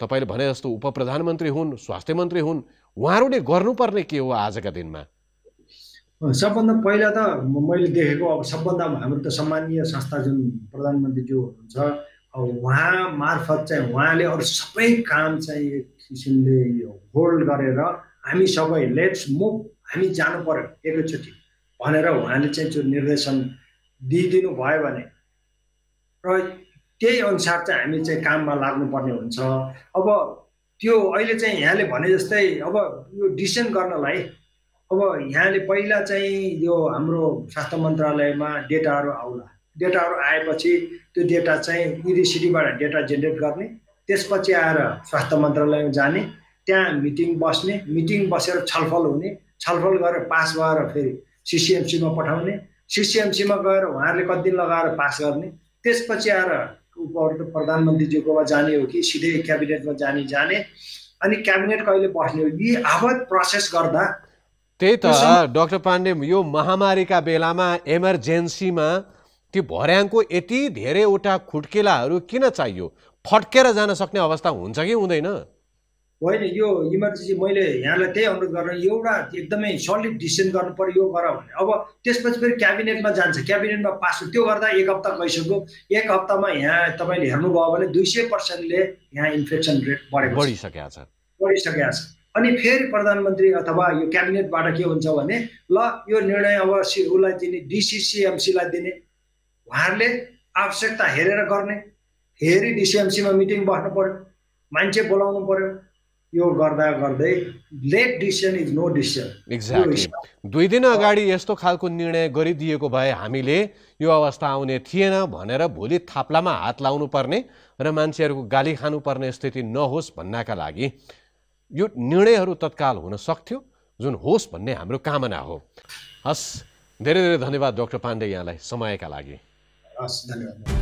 तपाईले भने जस्तो उपप्रधानमन्त्री हुन् स्वास्थ्य मन्त्री हुन् उहाँहरूले गर्नुपर्ने के हो आजका दिनमा सबभन्दा पहिला त मैले देखेको अब सबभन्दा हाम्रो त सम्मानीय संस्था जुन प्रधानमन्त्री जो हुनुहुन्छ उहाँ मार्फत चाहिँ उहाँले अरू सबै काम चाहिँ एक किसिमले होल्ड गरेर हामी सबै लेट्स मुभ हामी जानु पर्यो एकैचोटि भनेर उहाँले चाहिँ त्यो निर्देशन दिइदिनु भयो भने र त्यही अनुसार चाहिँ हामी चाहिँ काममा लाग्नुपर्ने हुन्छ अब त्यो अहिले चाहिँ यहाँले भने जस्तै अब यो डिसिजन गर्नलाई अब यहाँले पहिला चाहिँ यो हाम्रो स्वास्थ्य मन्त्रालयमा डेटाहरू आउला डेटाहरू आएपछि त्यो डेटा चाहिँ इडिसिडीबाट डेटा जेनेरेट गर्ने त्यसपछि आएर स्वास्थ्य मन्त्रालयमा जाने त्यहाँ मिटिङ बस्ने मिटिङ बसेर छलफल हुने छलफल गरेर पास भएर फेरि सिसिएमसीमा पठाउने सिसिएमसीमा गएर उहाँहरूले कति दिन लगाएर पास गर्ने त्यसपछि आएर प्रधानमन्त्रीज्यूकोमा जाने हो कि सिधै क्याबिनेटमा जाने अनि क्याबिनेट कहिले बस्ने हो यी आवत प्रोसेस गर्दा त्यही त डाक्टर पाण्डे यो महामारीका बेलामा इमर्जेन्सीमा त्यो भर्याङको यति धेरैवटा खुट्केलाहरू किन चाहियो फट्केर जान सक्ने अवस्था हुन्छ कि हुँदैन होइन यो इमर्जेन्सी मैले यहाँलाई त्यही अनुरोध गरेर एउटा एकदमै सलिड डिसिजन गर्नु पर्यो यो गर भने अब त्यसपछि फेरि क्याबिनेटमा जान्छ क्याबिनेटमा पास त्यो गर्दा एक हप्ता गइसक्यो एक हप्तामा यहाँ तपाईँले हेर्नुभयो भने 200%ले यहाँ इन्फेक्सन रेट बढिसकेको छ अनि फेरि प्रधानमन्त्री अथवा यो क्याबिनेटबाट के हुन्छ भने ल यो निर्णय अब उसलाई दिने डिसिसिएमसीलाई दिने उहाँहरूले आवश्यकता हेरेर गर्ने फेरि डिसिएमसीमा मिटिङ बस्नु पर्यो मान्छे बोलाउनु पर्यो यो गर्दा गर्दै late decision is no decision exactly 2 दिन अगाडि यस्तो खालको निर्णय गरिदिएको भए हामीले यो अवस्था आउने थिएन भनेर भोलि थाप्लामा हात लाउनु पर्ने र मान्छेहरूको गाली खानुपर्ने स्थिति नहोस् भन्नका लागि यो निर्णयहरू तत्काल हुन सक्थ्यो जुन होस् भन्ने हाम्रो कामना हो हस् धेरै धेरै धन्यवाद डाक्टर पाण्डे यहाँलाई समयका लागि हस् धन्यवाद